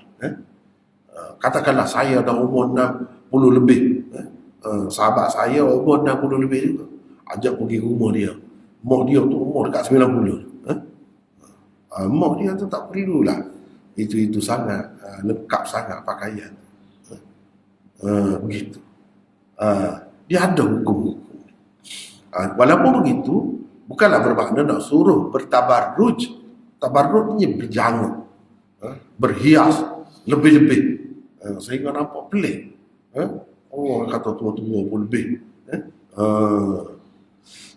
Katakanlah saya dah umur 60 lebih. Sahabat saya umur 60 lebih juga. Ajak pergi rumah dia. Mak dia tu umur dekat 90. Mak dia tu tak perlulah itu sangat lengkap sangat pakaian. Begitu. Dia ada hukum-hukum. Walaupun begitu, bukanlah bermakna nak suruh bertabarruj. Tabarrujnya berjanggut, berhias lebih-lebih, sehingga nampak pelik. Orang kata tua-tua pun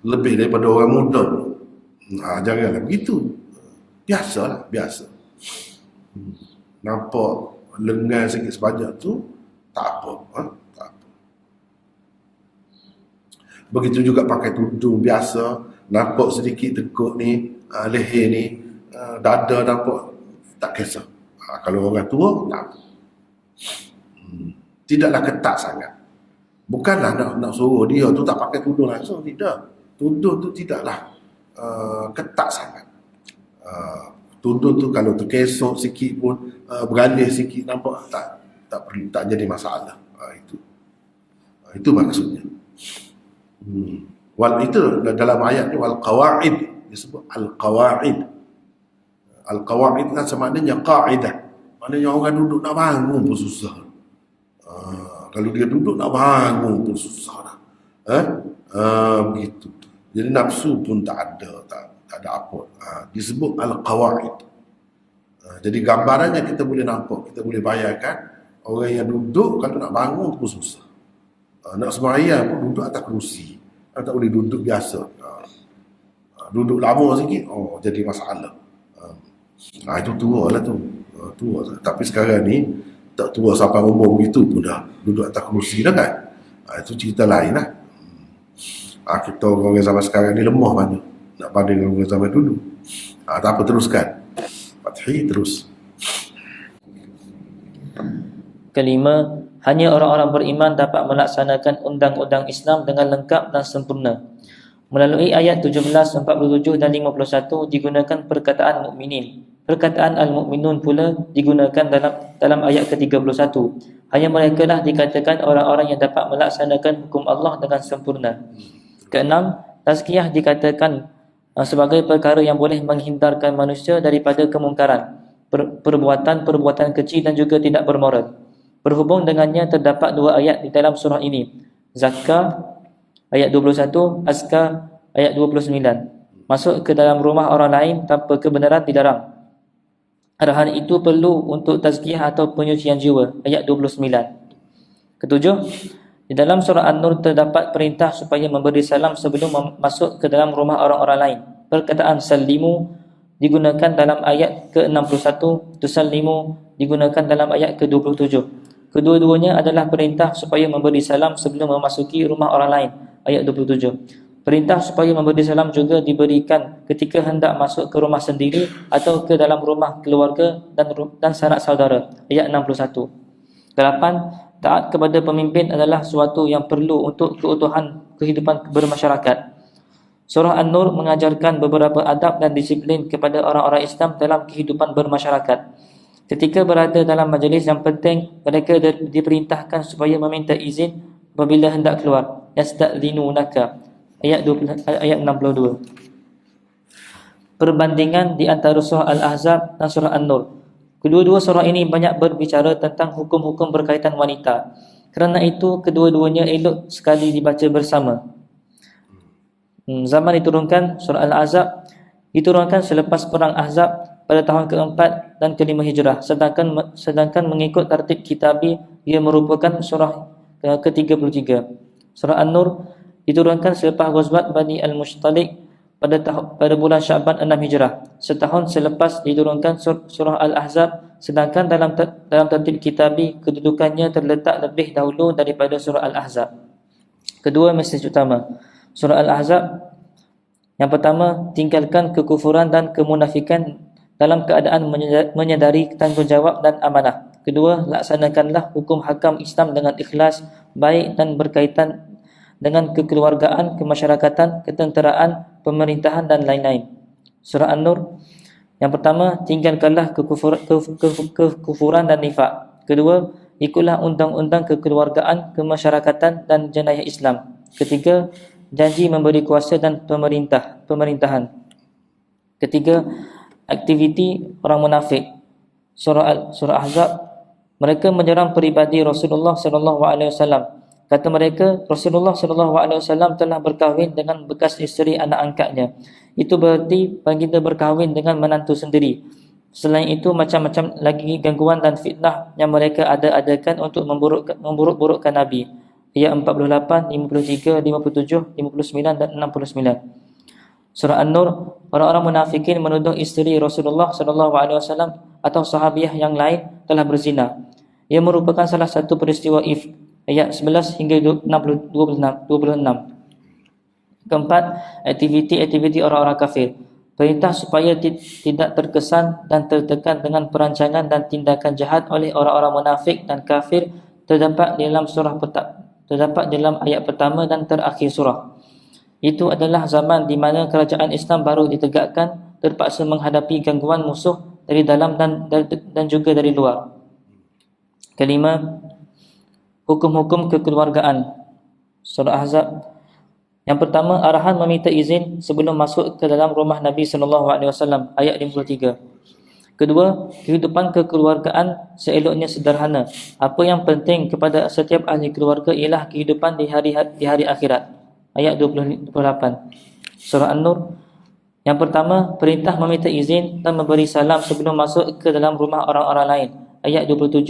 lebih daripada orang muda. Janganlah begitu. Biasalah, biasa. Nampak lengan sikit sebanyak tu tak apa. Tak apa. Begitu juga pakai tudung biasa, nampak sedikit tekuk ni, leher ni, dada nampak, tak kisah. Kalau orang tua, tak. Tidaklah ketat sangat. Bukanlah nak suruh dia tu tak pakai tudung langsung, tidak. Tudung tu tidaklah ketat sangat. Tudung tu kalau terkesok sikit pun, beralih sikit, nampak tak perlu, tak jadi masalah. Itu maksudnya. Itu dalam ayat ni, wal qawaid, disebut al qawaid. Al qawaid kan semaknanya qaidah. Maknanya orang duduk nak bangun pun susah. Kalau dia duduk nak bangun pun susah. Begitu. Jadi nafsu pun tak ada, tak ada apa. Disebut al-qawaid. Jadi gambarannya kita boleh nampak, kita boleh bayangkan orang yang duduk kalau nak bangun pun susah. Nak sembahyang pun duduk atas kerusi. Tak boleh duduk biasa. Duduk lama sikit, jadi masalah. Itu tua lah tu. Tua. Tapi sekarang ni tak tua sampai umur begitu pun dah duduk atas kerusi dah kan. Itu cerita lain lah. Kita orang zaman sekarang ni lemah banyak nak banding dengan orang zaman dulu. Tak apa, teruskan. Fathi terus. Kelima, hanya orang-orang beriman dapat melaksanakan undang-undang Islam dengan lengkap dan sempurna. Melalui ayat 17, 47 dan 51 digunakan perkataan mukminin. Perkataan al-mu'minun pula digunakan dalam ayat ke-31. Hanya mereka lah dikatakan orang-orang yang dapat melaksanakan hukum Allah dengan sempurna. Keenam, tazkiyah dikatakan sebagai perkara yang boleh menghindarkan manusia daripada kemungkaran, perbuatan-perbuatan kecil dan juga tidak bermoral. Berhubung dengannya terdapat dua ayat di dalam surah ini. Zakah ayat 21, Azkar ayat 29. Masuk ke dalam rumah orang lain tanpa kebenaran dilarang. Arahan itu perlu untuk tazkiyah atau penyucian jiwa, ayat 29. Ketujuh, di dalam surah An-Nur terdapat perintah supaya memberi salam sebelum masuk ke dalam rumah orang-orang lain. Perkataan sallimu digunakan dalam ayat ke-61, tusallimu digunakan dalam ayat ke-27. Kedua-duanya adalah perintah supaya memberi salam sebelum memasuki rumah orang lain, ayat 27. Perintah supaya memberi salam juga diberikan ketika hendak masuk ke rumah sendiri atau ke dalam rumah keluarga dan sanak saudara, ayat 61. Kelapan, taat kepada pemimpin adalah suatu yang perlu untuk keutuhan kehidupan bermasyarakat. Surah An-Nur mengajarkan beberapa adab dan disiplin kepada orang-orang Islam dalam kehidupan bermasyarakat. Ketika berada dalam majlis yang penting, mereka diperintahkan supaya meminta izin apabila hendak keluar. Yasta'dzinunaka, ayat 62. Perbandingan di antara surah Al-Ahzab dan surah An-Nur. Kedua-dua surah ini banyak berbicara tentang hukum-hukum berkaitan wanita. Kerana itu, kedua-duanya elok sekali dibaca bersama. Zaman diturunkan surah Al-Ahzab diturunkan selepas perang Ahzab pada tahun ke-4 dan ke-5 Hijrah, sedangkan mengikut tertib kitabi ia merupakan surah ke-33. Surah An-Nur diturunkan selepas Ghazwat Bani Al-Mushtaliq pada bulan Sya'ban 6 Hijrah, setahun selepas diturunkan surah Al-Ahzab, sedangkan dalam tertib kitabi kedudukannya terletak lebih dahulu daripada surah Al-Ahzab. Kedua mesej utama surah Al-Ahzab. Yang pertama, tinggalkan kekufuran dan kemunafikan dalam keadaan menyadari tanggungjawab dan amanah. Kedua, laksanakanlah hukum hakam Islam dengan ikhlas, baik dan berkaitan dengan kekeluargaan, kemasyarakatan, ketenteraan, pemerintahan dan lain-lain. Surah An-Nur. Yang pertama, tinggalkanlah kekufuran dan nifak. Kedua, ikutlah undang-undang kekeluargaan, kemasyarakatan dan jenayah Islam. Ketiga, janji memberi kuasa dan pemerintahan. Ketiga, aktiviti orang munafik. Surah Ahzab. Mereka menyerang peribadi Rasulullah SAW. Kata mereka, Rasulullah SAW telah berkahwin dengan bekas isteri anak angkatnya. Itu berarti baginda berkahwin dengan menantu sendiri. Selain itu, macam-macam lagi gangguan dan fitnah yang mereka adakan untuk memburuk-burukkan Nabi. Ayat 48, 53, 57, 59 dan 69. Surah An-Nur. Orang-orang munafikin menuduh isteri Rasulullah SAW atau sahabiah yang lain telah berzina. Ia merupakan salah satu peristiwa ifk. Ayat 11 hingga 26. Keempat, aktiviti orang-orang kafir. Perintah supaya tidak terkesan dan tertekan dengan perancangan dan tindakan jahat oleh orang-orang munafik dan kafir terdapat dalam ayat pertama dan terakhir surah. Itu adalah zaman di mana kerajaan Islam baru ditegakkan, terpaksa menghadapi gangguan musuh dari dalam dan juga dari luar. Kelima, hukum-hukum kekeluargaan. Surah Ahzab. Yang pertama, arahan meminta izin sebelum masuk ke dalam rumah Nabi SAW, ayat 53. Kedua, kehidupan kekeluargaan seeloknya sederhana. Apa yang penting kepada setiap ahli keluarga ialah kehidupan di hari akhirat, ayat 28. Surah An-Nur. Yang pertama, perintah meminta izin dan memberi salam sebelum masuk ke dalam rumah orang-orang lain, ayat 27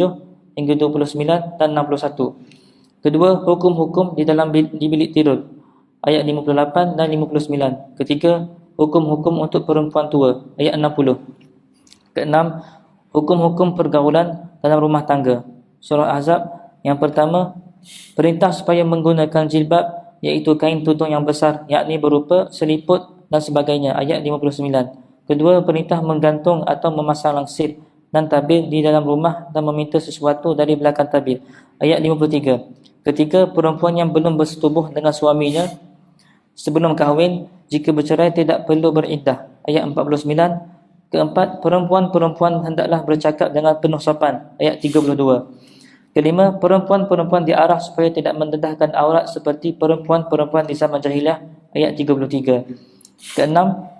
hingga 29 dan 61. Kedua, hukum-hukum di bilik tidur, ayat 58 dan 59. Ketiga, hukum-hukum untuk perempuan tua, ayat 60. Keenam, hukum-hukum pergaulan dalam rumah tangga. Surah Ahzab. Yang pertama, perintah supaya menggunakan jilbab, iaitu kain tudung yang besar, yakni berupa seliput dan sebagainya, ayat 59. Kedua, perintah menggantung atau memasang langsir dan tabir di dalam rumah dan meminta sesuatu dari belakang tabir, ayat 53. Ketiga, perempuan yang belum bersetubuh dengan suaminya sebelum kahwin, jika bercerai tidak perlu beriddah, ayat 49. Keempat, perempuan-perempuan hendaklah bercakap dengan penuh sopan. Ayat 32. Kelima, perempuan-perempuan diarah supaya tidak mendedahkan aurat seperti perempuan-perempuan di zaman jahiliah. Ayat 33. Keenam,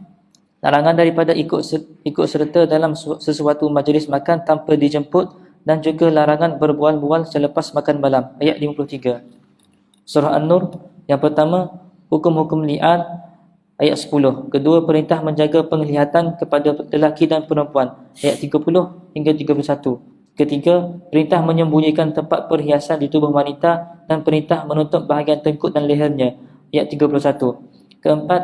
larangan daripada ikut serta dalam sesuatu majlis makan tanpa dijemput dan juga larangan berbual-bual selepas makan malam. Ayat 53. Surah An-Nur, yang pertama, hukum-hukum li'an, ayat 10. Kedua, perintah menjaga penglihatan kepada lelaki dan perempuan, ayat 30 hingga 31. Ketiga, perintah menyembunyikan tempat perhiasan di tubuh wanita dan perintah menutup bahagian tengkuk dan lehernya, ayat 31. Keempat,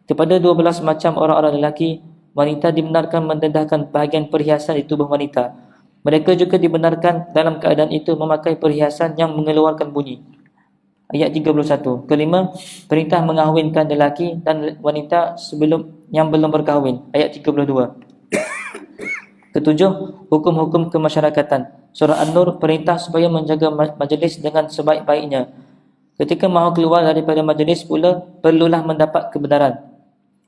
kepada 12 macam orang-orang lelaki, wanita dibenarkan mendedahkan bahagian perhiasan di tubuh wanita. Mereka juga dibenarkan dalam keadaan itu memakai perhiasan yang mengeluarkan bunyi. Ayat 31. Kelima, perintah mengahwinkan lelaki dan wanita yang belum berkahwin. Ayat 32. Ketujuh, hukum-hukum kemasyarakatan. Surah An-Nur, perintah supaya menjaga majlis dengan sebaik-baiknya. Ketika mahu keluar daripada majlis pula, perlulah mendapat kebenaran.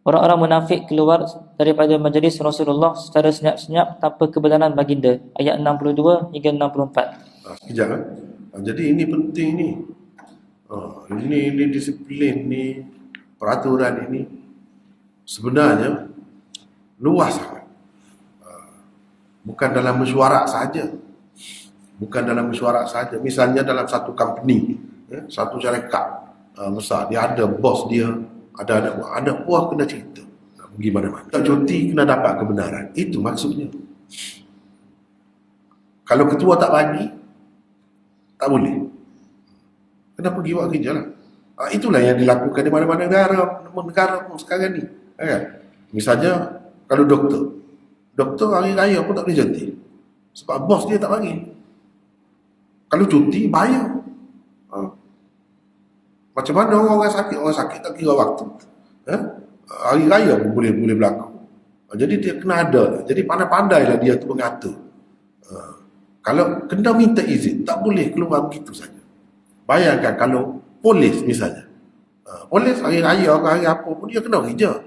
Orang-orang munafik keluar daripada majlis Rasulullah secara senyap-senyap tanpa kebenaran baginda. Ayat 62 hingga 64. Sekejap. Jadi ini penting ni. Ini disiplin ni, peraturan ini sebenarnya luas sangat. Bukan dalam mesyuarat saja. Misalnya dalam satu company, satu syarikat besar, dia ada bos dia, ada anak buah kena cerita. Nak pergi mana-mana. Tak cuti kena dapat kebenaran. Itu maksudnya. Kalau ketua tak bagi, tak boleh. Kena pergi buat kerja lah. Itulah yang dilakukan di mana-mana negara pun sekarang ni. Misalnya, kalau doktor hari raya pun tak boleh cuti. Sebab bos dia tak bagi. Kalau cuti, bayar. Macam mana orang sakit? Orang sakit tak kira waktu. Hari raya pun boleh berlaku. Jadi dia kena ada. Jadi pandai-pandailah dia tu mengatur. Kalau kena minta izin, tak boleh keluar begitu saja. Bayangkan kalau polis misalnya. Polis hari raya atau hari apa pun dia kena kerja.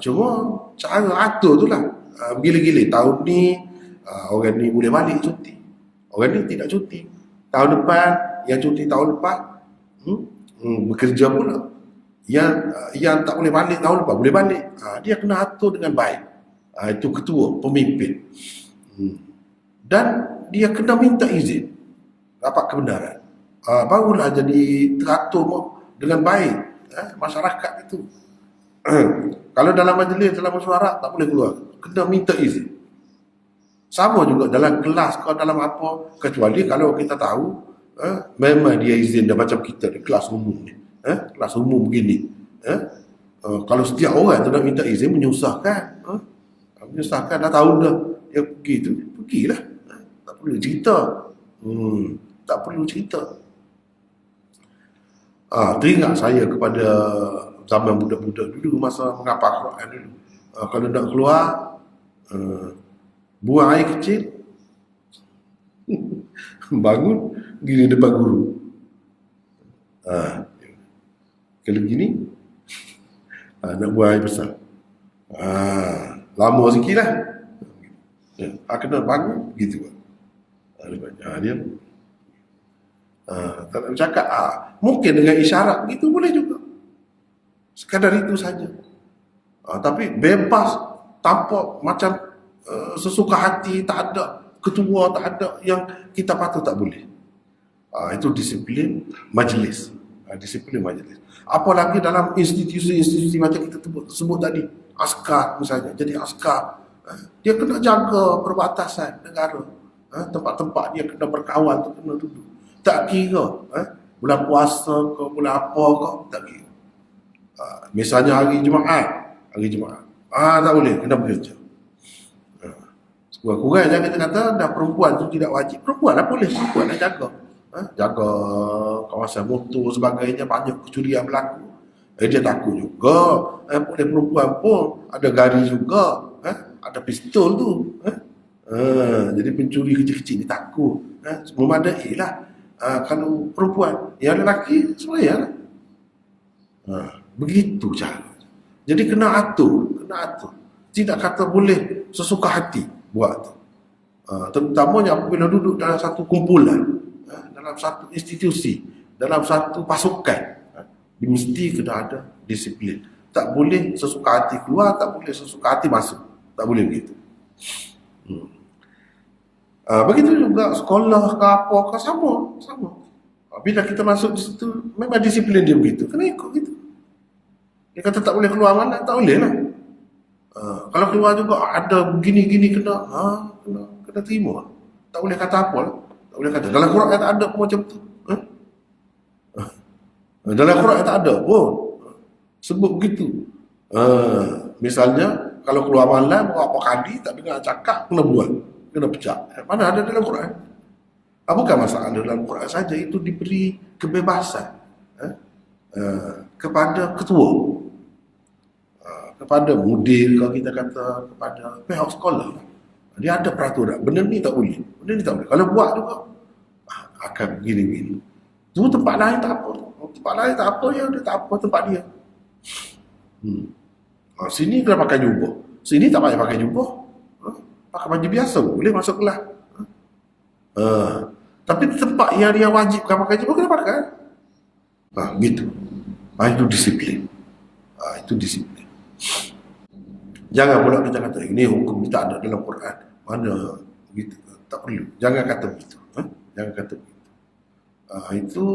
Cuma cara atur tu lah. Gila-gila tahun ni orang ni boleh balik cuti. Orang ni tidak cuti. Tahun depan yang cuti tahun lepas bekerja pula. Yang tak boleh balik tahun lepas boleh balik. Dia kena atur dengan baik. Itu ketua, pemimpin. Dan dia kena minta izin dapat kebenaran. Barulah jadi teratur dengan baik masyarakat itu. Kalau dalam majlis, dalam mesyuarat tak boleh keluar, kena minta izin. Sama juga dalam kelas, kalau dalam apa, kecuali kalau kita tahu memang dia izin dah macam kita di kelas umum ni, kelas umum begini. Kalau setiap orang tu nak minta izin menyusahkan. Menyusahkan, dah tahu dah dia pergi tu, pergilah. Tak perlu cerita. Tak perlu cerita. Teringat saya kepada zaman budak-budak dulu, masa menghafal Quran dulu. Kalau nak keluar, buang air kecil, bangun, gini depan guru. Kalau gini, nak buang air besar. Lama sikit lah. Kena bangun, begitu. Dia tak nak bercakap. Mungkin dengan isyarat begitu boleh juga. Sekadar itu saja. Tapi bebas, tanpa macam sesuka hati, tak ada ketua, tak ada yang kita patut, tak boleh. Itu disiplin majlis. Disiplin majlis. Apalagi dalam institusi-institusi macam kita sebut tadi, askar misalnya. Jadi askar, dia kena jaga perbatasan negara. Tempat-tempat dia kena berkawal, kena duduk. Tak kira bulan puasa ke, bulan apa ke, tak kira. Misalnya hari Jumaat, tak boleh, kena bekerja. Kurang-kurang jangan kita kata dah perempuan tu tidak wajib. Perempuan lah boleh, perempuan lah jaga. Jaga kawasan motor sebagainya, banyak kecurian berlaku. Dia takut juga. Boleh perempuan pun ada gari juga, ada pistol tu. Jadi pencuri kecil-kecil ni takut. Memadai lah. Kalau perempuan, yang lelaki sebenarnya lah. Begitu cara. Jadi kena atur. Tidak kata boleh sesuka hati buat tu. Terutamanya apabila duduk dalam satu kumpulan, dalam satu institusi, dalam satu pasukan, mesti kena ada disiplin. Tak boleh sesuka hati keluar, tak boleh sesuka hati masuk. Tak boleh begitu. Begitu juga sekolah ke apa ke, sama. Bila kita masuk di situ, memang disiplin dia begitu. Kena ikut gitu. Dia kata tak boleh keluar mana, tak boleh lah. Kalau keluar juga ada begini-gini kena terima. Tak boleh kata apa lah. Tak boleh kata. Dalam Quran tak ada pun macam tu. Dalam Quran tak ada pun sebut begitu. Misalnya kalau keluar malam berapa kali tak dengar cakap, kena buat, kena pecah. Mana ada dalam Quran? Bukan masalah dalam Quran saja, itu diberi kebebasan kepada ketua, kepada mudir, kalau kita kata kepada pihak sekolah. Dia ada peraturan, benda ni tak boleh, benda ni tak boleh. Kalau buat juga akan begini-begini. Semua tempat lain tak apa. Tempat lain tak apa, ya dia tak apa tempat dia. Sini kena pakai jubah, sini tak payah pakai jubah, pakai baju biasa boleh masuk kelas. Tapi di tempat yang dia wajibkan pakai jubah, kena pakai. Gitu. Itu disiplin. Itu disiplin. Jangan pula kita kata ini hukum tak ada dalam Quran. Mana begitu? Tak perlu. Jangan kata begitu. Jangan kata begitu. Itu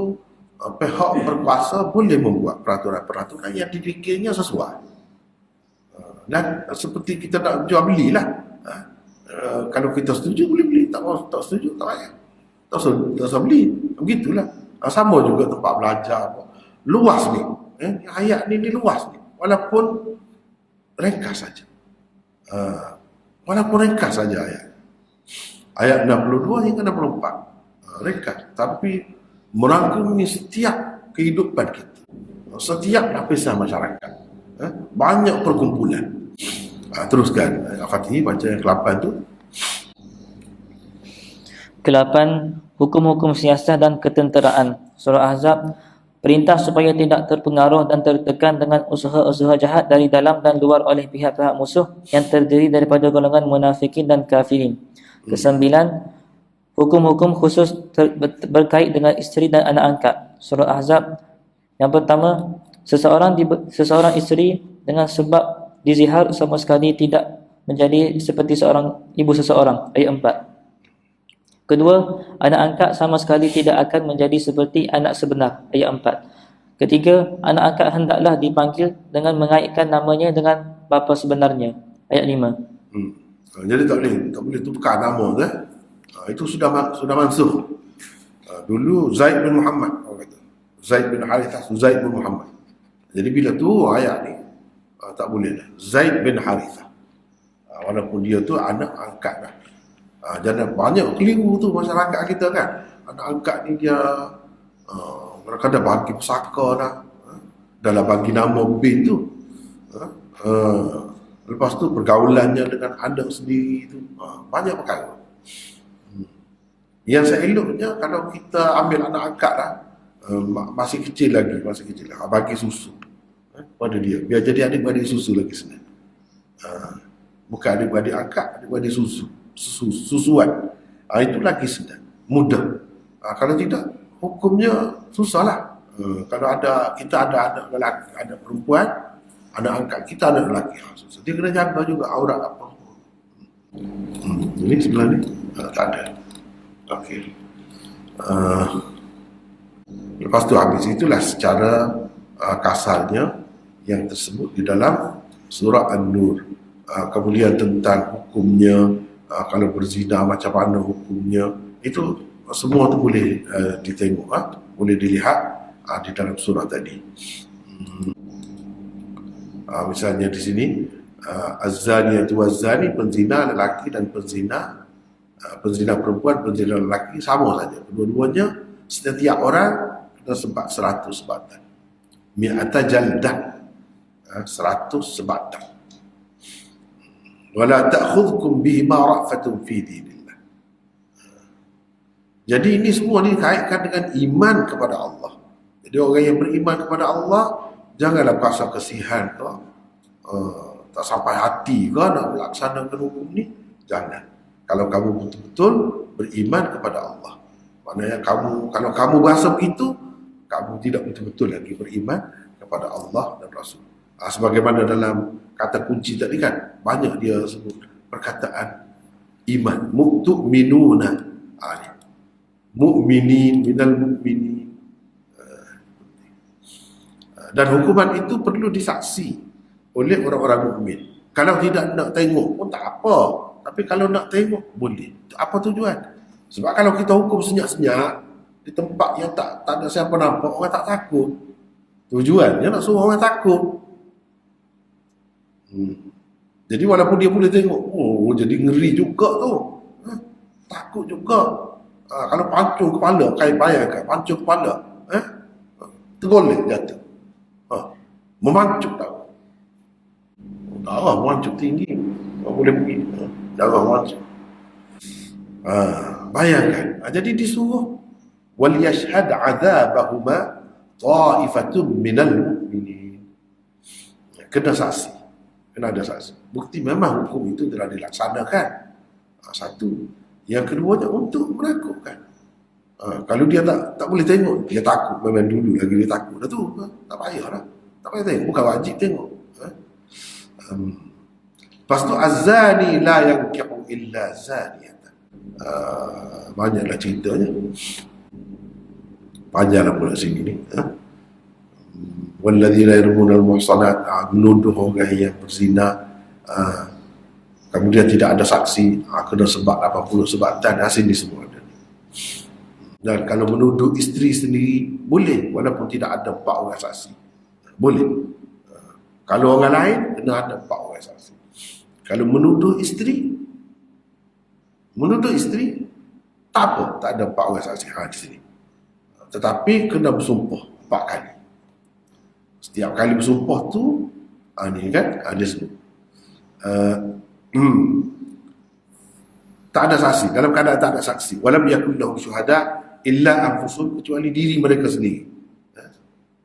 pihak berkuasa boleh membuat peraturan-peraturan yang dipikirnya sesuai. Dan seperti kita nak jual belilah. Kalau kita setuju boleh beli, tak setuju tak payah. Tak usah beli. Begitulah. Sama juga tempat belajar. Luas ni. Ayat ni luas ni. Walaupun ringkas saja. Walaupun ringkas saja ayat 62 hingga 64. Ringkas. Tapi merangkumi setiap kehidupan kita. Setiap lapisan masyarakat. Banyak perkumpulan. Teruskan. Fatih baca yang ke-8 tu. Ke-8, hukum-hukum siasat dan ketenteraan. Surah Ahzab, perintah supaya tidak terpengaruh dan tertekan dengan usaha-usaha jahat dari dalam dan luar oleh pihak-pihak musuh yang terdiri daripada golongan munafikin dan kafirin. Ke-9, hukum-hukum khusus berkait dengan isteri dan anak angkat. Surah Ahzab, yang pertama, seseorang isteri dengan sebab dizihar sama sekali tidak menjadi seperti seorang ibu seseorang. Ayat 4. Kedua, anak angkat sama sekali tidak akan menjadi seperti anak sebenar. Ayat 4. Ketiga, anak angkat hendaklah dipanggil dengan mengaitkan namanya dengan bapa sebenarnya. Ayat 5. Jadi tak boleh tukar nama kan? Itu sudah mansuh. Dulu Zaid bin Muhammad, orang kata. Zaid bin Harithah, Zaid bin Muhammad. Jadi bila tu ayat ni tak boleh dah. Zaid bin Harithah. Walaupun dia tu anak angkat dah. Jangan banyak keliru tu masyarakat kita kan. Anak angkat ni dia kadang-kadang bagi pusaka dah. Dalam bagi nama bin tu. Lepas tu pergaulannya dengan anak sendiri tu. Banyak perkara. Yang seeloknya kalau kita ambil anak angkat dah, masih kecil lagi, bagi susu pada dia. Biar jadi adik-beradik susu lagi senang. Bukan adik-beradik angkat, adik-beradik susuan. Itu lagi senang, mudah. Kalau tidak, hukumnya susahlah. Kalau kita ada anak lelaki, ada perempuan, anak angkat kita ada lelaki, susah. Dia kena jaga juga aurat apa. Ini sebelah ni tak ada. Okey. Lepas tu habis itulah secara kasarnya yang tersebut di dalam surah An-Nur. Kemudian tentang hukumnya, kalau berzina macam mana hukumnya, itu semua tu boleh ditengok, boleh dilihat di dalam surah tadi. Misalnya di sini az-zaniyatu waz-zani, penzina lelaki dan penzina perempuan, penzina lelaki sama saja. Kedua-duanya setiap orang kena sebat 100 sebatan. Mi'ata jaldah, 100 sebatan. Wala ta'khudhukum bihima ra'fatun fi dinillah. Jadi ini semua dikaitkan dengan iman kepada Allah. Jadi orang yang beriman kepada Allah janganlah rasa kesihan tu. tak sampai hati ke nak melaksanakan hukum ni, jangan. Kalau kamu betul-betul beriman kepada Allah, maknanya kamu, kalau kamu berasa begitu, kamu tidak betul-betul lagi beriman kepada Allah dan Rasul. Sebagaimana dalam kata kunci tadi kan, banyak dia sebut perkataan iman, mu'tu'minuna, mu'minin, minal mu'minin. Dan hukuman itu perlu disaksi oleh orang-orang mukmin. Kalau tidak nak tengok pun tak apa, tapi kalau nak tengok boleh. Apa tujuan? Sebab kalau kita hukum senyap-senyap di tempat yang tak ada siapa nampak, orang tak takut. Tujuannya nak suruh orang takut. Jadi walaupun dia boleh tengok, oh jadi ngeri juga tu, takut juga. Kalau pancung kepala, kain bayangkan pancung kepala, tergolek jatuh, memancuk tak? Darah memancuk tinggi, tak boleh pergi, darah memancuk. Bayangkan. Jadi disuruh wal yashhad 'adzabahuma ta'ifatun minal mu'minin. Kena saksi. Kena ada saksi. Bukti memang hukum itu telah dilaksanakan. Satu. Yang keduanya untuk menakutkan. Kalau dia tak boleh tengok, dia takut. Memang dulu lagi dia takut. Dah tu, tak payahlah. Tak payah tengok. Bukan wajib tengok. Lepas tu, az-zani la yankihu illa zaniyatan. Banyaklah ceritanya. Panjanglah pula sini ni. Walladzina yarmuna al-muhsanat, menuduh orang yang berzina, kemudian tidak ada saksi, kena sebab 80 sebatan, sini semua ada. Dan kalau menuduh isteri sendiri boleh, walaupun tidak ada 4 orang saksi, boleh. Kalau orang lain kena ada 4 orang saksi. Kalau menuduh isteri tak apa, tak ada 4 orang saksi di sini. Tetapi kena bersumpah 4 kali. Setiap kali bersumpah tu, ni kan, dia sebut. Tak ada saksi, dalam keadaan tak ada saksi. Walam yakun lahum syuhada illa anfusuhum, kecuali diri mereka sendiri.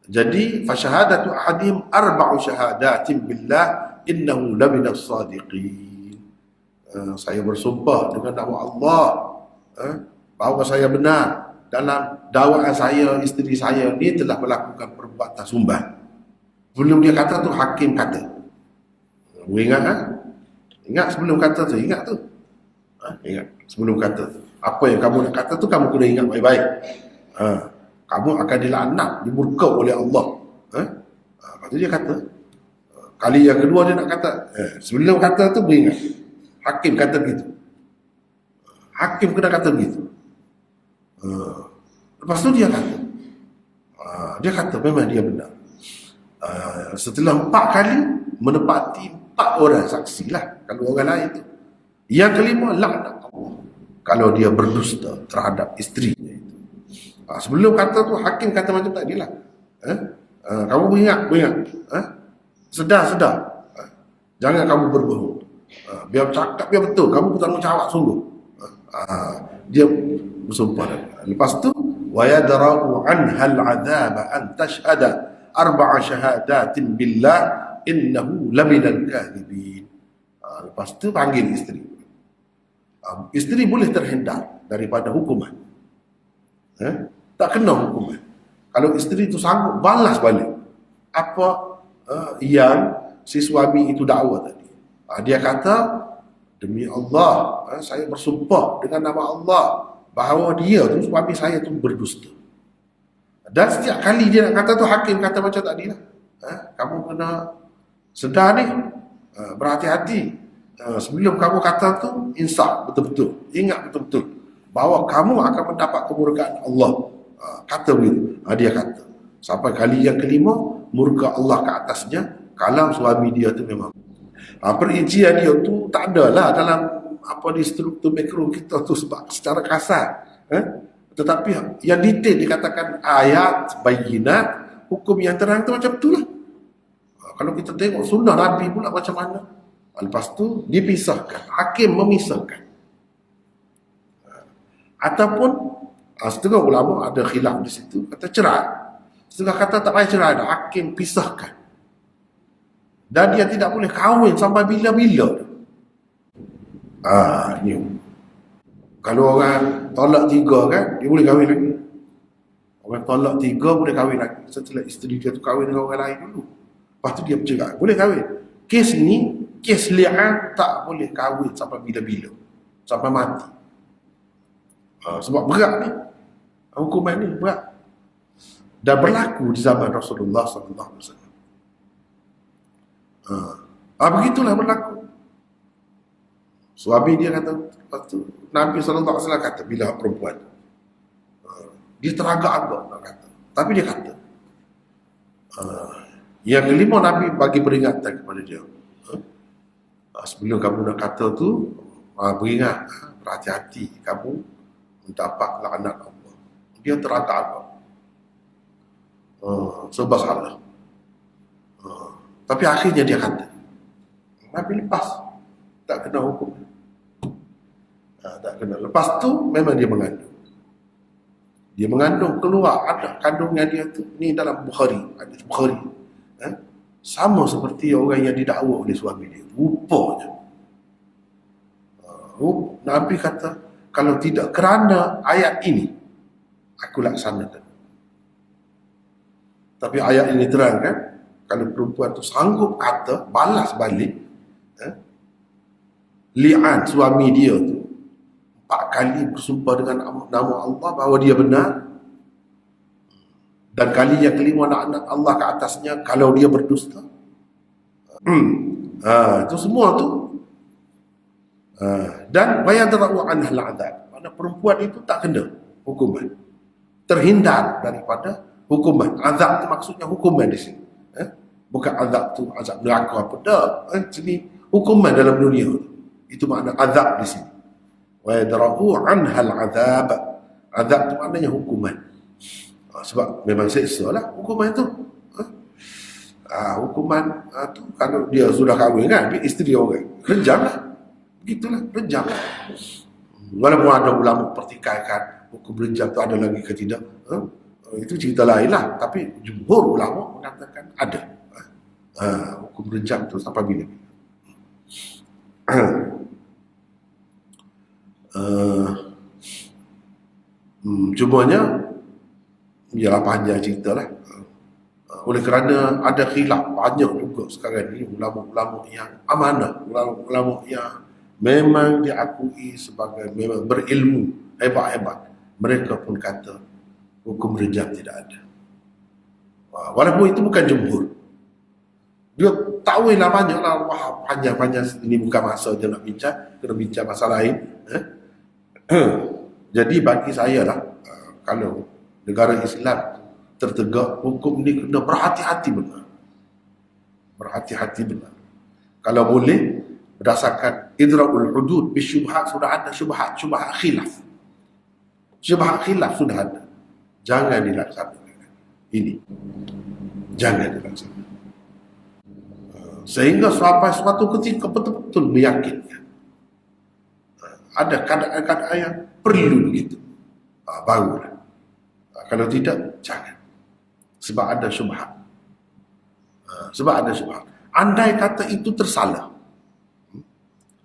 Jadi, fasyahadatu ahadihim 4 syahadatin billah innahu laminas sadiqin. Saya bersumpah dengan nama Allah bahawa saya benar dalam dakwaan saya, isteri saya ni telah melakukan perbuatan sumbang. Sebelum dia kata tu, hakim kata. Ingat Ingat sebelum kata tu, ingat tu. Ingat sebelum kata tu. Apa yang kamu nak kata tu, kamu kena ingat baik-baik. Kamu akan dilaknat, dimurka oleh Allah. Lepas tu dia kata. Kali yang kedua dia nak kata, sebelum kata tu beringat. Hakim kata begitu. Hakim kena kata begitu. Lepas tu dia kata. Dia kata memang dia benar. Setelah 4 kali menepati 4 orang saksi lah, kalau orang lain tu. Yang kelima, laknat Allah kalau dia berdusta terhadap isterinya itu. Sebelum kata tu, hakim kata macam tadi lah. Kamu beringat. Sedar. Jangan kamu berbohong. Biar cakap, biar betul. Kamu bertanggungjawab sungguh. Dia bersumpah. Lepas tu, wa yadra'u anhal 'adzaba an tashhada 4 syahadatin billah innahu laminal kadhibin. Lepas tu panggil isteri. Isteri boleh terhindar daripada hukuman. Tak kena hukuman. Kalau isteri itu sanggup balas balik apa yang si suami itu dakwa tadi. Dia kata, demi Allah, saya bersumpah dengan nama Allah bahawa dia tu, suami saya tu berdusta. Dan setiap kali dia nak kata tu, hakim kata macam tadi lah. Kamu kena sedar ni, berhati-hati. Sebelum kamu kata tu, insaf betul-betul. Ingat betul-betul bahawa kamu akan mendapat kemurkaan Allah. Kata begitu. Dia kata. Sampai kali yang kelima, murka Allah ke atasnya kalau suami dia tu memang. Perincian dia tu tak adalah dalam di struktur makro kita tu sebab secara kasar. Tetapi yang detail dikatakan ayat, bayinat, hukum yang terang tu macam itulah. Kalau kita tengok sunnah Nabi pula macam mana. Lepas tu dipisahkan, hakim memisahkan. Ataupun setengah ulama ada khilaf di situ, kata cerai. Setengah kata tak payah cerai, hakim pisahkan. Dan dia tidak boleh kahwin sampai bila-bila. Ni. Kalau orang tolak 3 kan, dia boleh kahwin lagi. Orang tolak 3 boleh kahwin lagi. Setelah isteri dia tu kahwin dengan orang lain dulu. Lepas tu dia bercerai. Boleh kahwin. Kes ni, kes li'an tak boleh kahwin sampai bila-bila. Sampai mati. Sebab berat ni. Hukuman ni berat. Dan berlaku di zaman Rasulullah SAW. Begitulah berlaku. Suami dia kata, lepas tu Nabi SAW kata bila perempuan dia teragak-agak nak kata, tapi dia kata yang kelima Nabi bagi peringatan kepada dia, sebelum kamu nak kata tu beringat, berhati-hati kamu mendapat laknat Allah. Dia teragak-agak, serba salah, tapi akhirnya dia kata, Nabi lepas, tak kena hukum. Tak kena. Lepas tu memang dia mengandung. Dia mengandung, keluar ada kandungan dia tu. Ni dalam Bukhari, hadis Bukhari. Sama seperti orang yang didakwa oleh suami dia. Rupanya. Nabi kata, kalau tidak kerana ayat ini, aku laksanakan. Tapi ayat ini terang kan, kalau perempuan tu sanggup kata, balas balik, li'an suami dia tu 4 kali bersumpah dengan nama Allah bahawa dia benar, dan kali yang kelima laknat Allah ke atasnya kalau dia berdusta. Itu semua tu. Dan bayadra'u anhal azab, mana perempuan itu tak kena hukuman, terhindar daripada hukuman. Azab itu maksudnya hukuman di sini, bukan azab tu azab neraka apa dah. Sini hukuman dalam dunia tu. Itu makna azab di sini. Wa yadra'u anhal azab. Azab itu maknanya hukuman. Sebab memang seksa lah hukuman itu. Hukuman tu kalau dia sudah kahwin kan, dia isteri orang, rejam lah. Begitulah, rejam lah. Walaupun ada ulama pertikaikan hukum rejam tu ada lagi ke tidak, itu cerita lain lah. Tapi jumhur ulama mengatakan ada. Hukum rejam tu sampai bila. Cumanya ialah panjang cerita lah. Oleh kerana ada khilaf banyak juga sekarang ni ulama-ulama yang amanah, ulama-ulama yang memang diakui sebagai memang berilmu, hebat-hebat, mereka pun kata hukum rejam tidak ada. Walaupun itu bukan jumhur. Dia tahu lah banyak lah, panjang-panjang, ini bukan masa dia nak bincang, kena bincang masa lain. Jadi bagi saya lah, kalau negara Islam tertegak, hukum ni kena berhati-hati benar. Berhati-hati benar. Kalau boleh, berdasarkan idra'ul hudud bisyubhat, sudah ada syubhat khilaf. Syubhat khilaf sudah ada. Jangan dilaksanakan. Ini. Jangan dilaksanakan. Sehingga sampai suatu ketika betul-betul meyakinkan. Ada keadaan-keadaan yang perlu begitu. Barulah. Kalau tidak, jangan. Sebab ada syubhat. Sebab ada syubhat. Andai kata itu tersalah.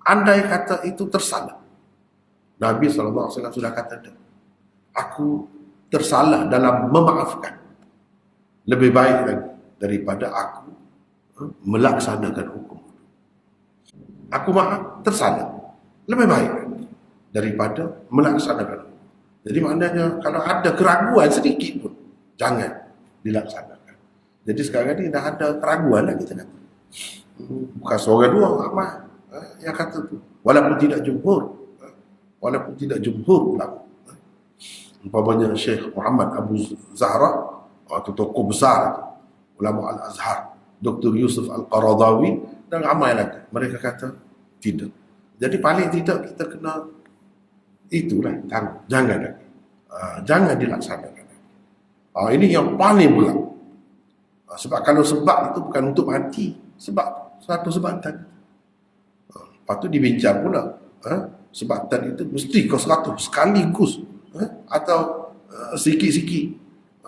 Andai kata itu tersalah. Nabi SAW sudah kata, aku tersalah dalam memaafkan. Lebih baik lagi daripada aku melaksanakan hukum. Aku maaf, tersalah. Lebih baik daripada melaksanakan hukum. Jadi maknanya kalau ada keraguan sedikit pun, jangan dilaksanakan. Jadi sekarang ni dah ada keraguan lah kita kata. Bukan seorang dua ramai yang kata tu. Walaupun tidak jumhur. Walaupun tidak jumhur ulama. Umpamanya Syekh Muhammad Abu Zahra, atau tokoh besar ulama Al-Azhar, Dr. Yusuf Al-Qaradawi, dan ramai lagi. Mereka kata tidak. Jadi paling tidak kita kena itulah, jangan lagi. Jangan dilaksanakan. Ini yang paling berat. Sebab kalau sebab itu bukan untuk mati, sebab satu sebatan. Lepas tu dibincang pula, sebatan itu mesti kau 100 sekaligus, atau sikit-sikit.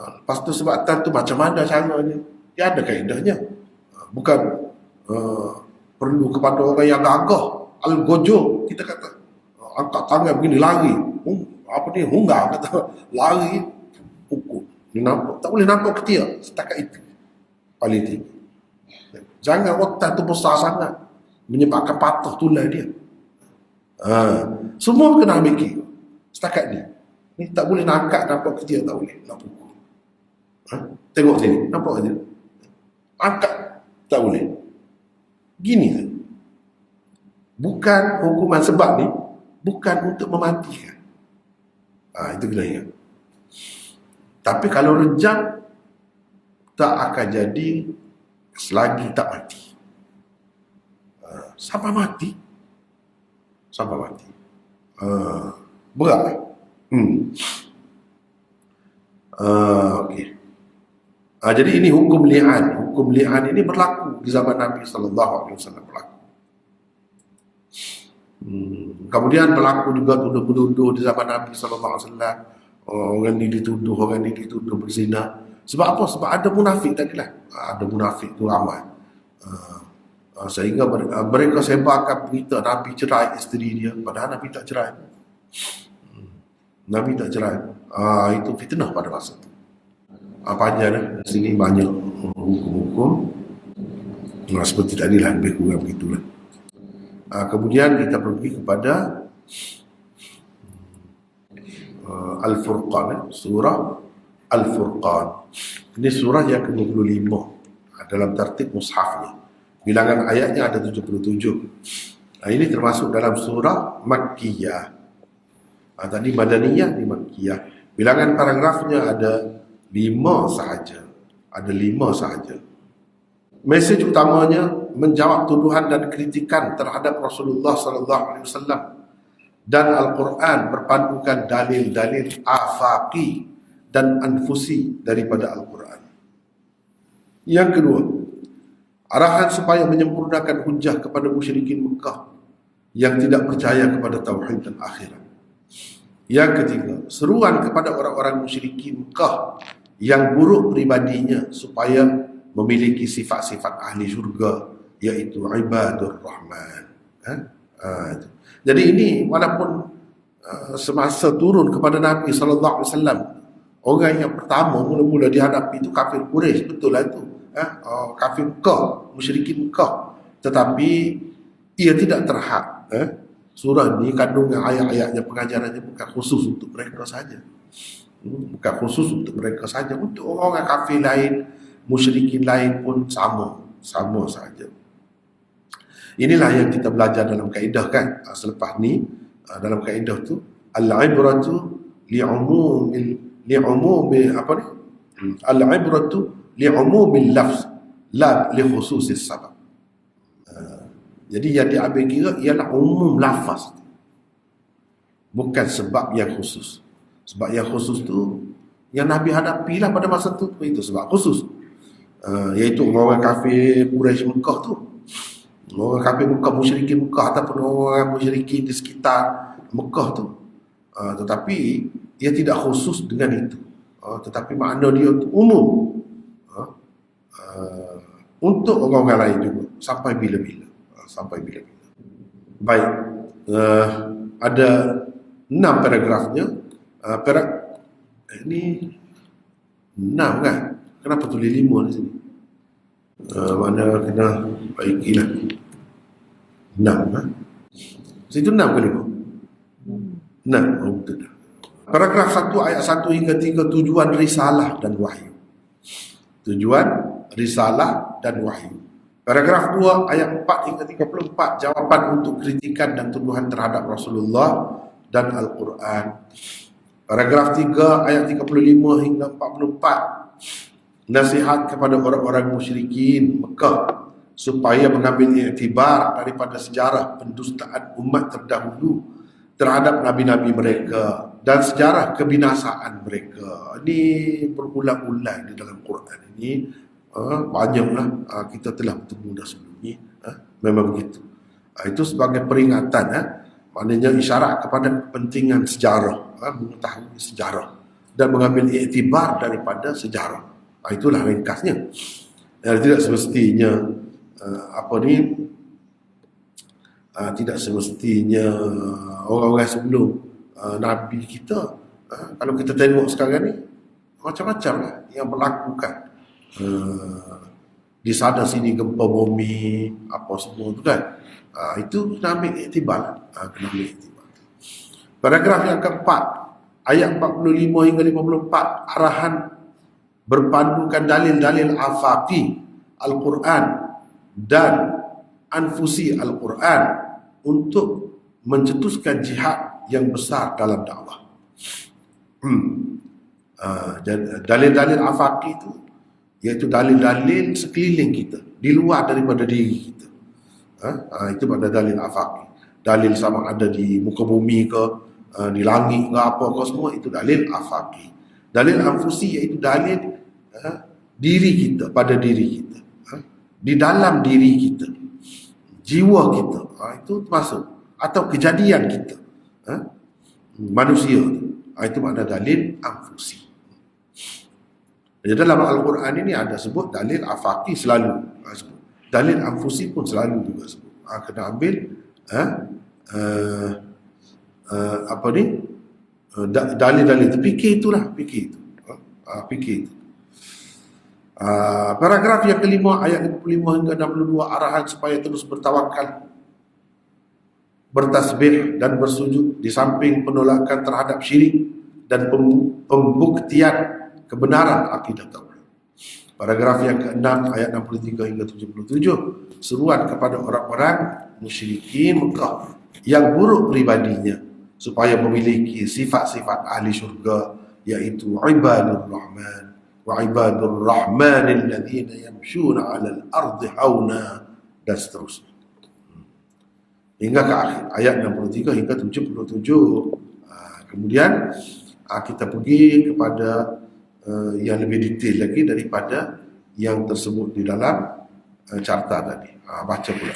Lepas tu sebatan tu macam mana caranya? Dia ada kaedahnya. Bukan perlu kepada orang yang gagah, al-gojo, kita kata angkat tangan begini lari, hunggar kata lari, pukul. Dia nampak, tak boleh nampak ketia, setakat itu paling tinggi. Jangan otak tu besar sangat menyebabkan patah tulang dia. Semua kena ambil kira setakat ni. Ni tak boleh nak angkat, nampak ketia, tak boleh nak pukul. Tengok sini, nampak je, angkat tak boleh. Gini je. Bukan hukuman sebab ni bukan untuk mematikan. Itu kena ingat. Tapi kalau rejam tak akan jadi selagi tak mati. Sampai mati. Sampai mati. Berat. Okey. Jadi ini hukum li'an. Hukum li'an ini berlaku di zaman Nabi SAW berlaku. Kemudian berlaku juga tuduh-tuduh di zaman Nabi SAW. Orang ni dituduh, orang ni dituduh berzina. Sebab apa? Sebab ada munafik tadilah. Ada munafik tu ramai. Sehingga mereka sebarkan berita Nabi cerai isteri dia, padahal Nabi tak cerai. Nabi tak cerai. Itu fitnah pada masa itu. Panjang lah. Di sini banyak hukum-hukum. Seperti tadi lah, lebih kurang begitulah. Kemudian kita pergi kepada Al-Furqan, surah Al-Furqan. Ini surah yang ke-25 dalam tertib mushafnya. Bilangan ayatnya ada 77. Ini termasuk dalam surah Makkiyah. Tadi Madaniyah, di Makkiyah. Bilangan paragrafnya ada 5 sahaja. Ada 5 sahaja. Mesej utamanya menjawab tuduhan dan kritikan terhadap Rasulullah SAW dan Al-Quran berpandukan dalil-dalil afaqi dan anfusi daripada Al-Quran. Yang kedua, arahan supaya menyempurnakan hujah kepada musyrikin Mekah yang tidak percaya kepada tauhid dan akhirat. Yang ketiga, seruan kepada orang-orang musyrikin Mekah yang buruk pribadinya supaya memiliki sifat-sifat ahli syurga, iaitu ibadur rahman. Jadi ini walaupun semasa turun kepada Nabi SAW, orang yang pertama mula-mula dihadapi itu kafir Quraisy, betul lah itu. Kafir Mekah, musyrikin Mekah. Tetapi ia tidak terhad. Surah ini kandungan ayat-ayatnya, pengajarannya bukan khusus untuk mereka saja. Bukan khusus untuk mereka saja. Untuk orang-orang kafir lain, musyrikin lain pun sama saja. Inilah yang kita belajar dalam kaedah kan. Selepas ni dalam kaedah tu al-ibratu li'umumil apa ni? Al-ibratu li'umumil lafz la li khususis sabab. Jadi yang diambil kira ialah umum lafaz, bukan sebab yang khusus. Sebab yang khusus tu yang Nabi hadapilah pada masa tu, itu sebab khusus. Iaitu orang kafir Quraisy Mekah tu. Orang kafir Mekah, musyrikin Mekah ataupun orang musyrikin di sekitar Mekah tu. Tetapi ia tidak khusus dengan itu. Tetapi makna dia untuk umum. Untuk orang-orang lain juga. Sampai bila-bila. Baik. Ada 6 paragrafnya. Ini 6 kan? Kenapa tulis 5 di sini? Mana kena baikilah 6 Situ 6 ke 5? 6. Betul dah. Paragraf 1 ayat 1 hingga 3, tujuan risalah dan wahyu. Tujuan risalah dan wahyu. Paragraf 2 ayat 4 hingga 34, jawapan untuk kritikan dan tuduhan terhadap Rasulullah dan Al-Quran. Paragraf 3 ayat 35 hingga 44, nasihat kepada orang-orang musyrikin Mekah supaya mengambil iktibar daripada sejarah pendustaan umat terdahulu terhadap nabi-nabi mereka dan sejarah kebinasaan mereka. Ini berulang-ulang di dalam Quran ini. Banyaklah kita telah bertemu dah sebelum ini. Memang begitu. Itu sebagai peringatan, maknanya isyarat kepada kepentingan sejarah, mengetahui sejarah dan mengambil iktibar daripada sejarah. Itulah ringkasnya. Tidak semestinya apa ni, tidak semestinya orang-orang sebelum Nabi kita, kalau kita tengok sekarang ni macam-macam lah yang melakukan di sana sini gempa bumi apa semua tu kan. Itu kena ambil iktibar lah. Kena ambil iktibar. Paragraf yang keempat, ayat 45 hingga 54, arahan berpandukan dalil-dalil afaqi Al-Quran dan anfusi Al-Quran untuk mencetuskan jihad yang besar dalam dakwah. Dalil-dalil afaqi itu iaitu dalil-dalil sekeliling kita, di luar daripada diri kita. Itu pada dalil afaqi. Dalil sama ada di muka bumi ke, di langit ke apa ke, semua itu dalil afaqi. Dalil anfusi iaitu dalil diri kita, pada diri kita, di dalam diri kita, jiwa kita, itu termasuk, atau kejadian kita, manusia itu makna dalil anfusi. Jadi dalam Al-Quran ini ada sebut dalil afaqi selalu, dalil anfusi pun selalu juga sebut. Kena ambil apa ni, dalil-dalil itu, fikir itulah, fikir itu, fikir itu. Paragraf yang kelima, ayat 55 hingga 62, arahan supaya terus bertawakal, bertasbih dan bersujud di samping penolakan terhadap syirik dan pembuktian kebenaran akidah tauhid. Paragraf yang ke-6, ayat 63 hingga 77, seruan kepada orang-orang musyrikin Mekah yang buruk pribadinya supaya memiliki sifat-sifat ahli syurga, iaitu ibadur rahman wa ibadur rahmanil ladzina yamshuna 'alal ardi hauna, dan seterusnya hingga ke akhir ayat 63 hingga 77. Kemudian kita pergi kepada yang lebih detail lagi daripada yang tersebut di dalam carta tadi. Baca pula.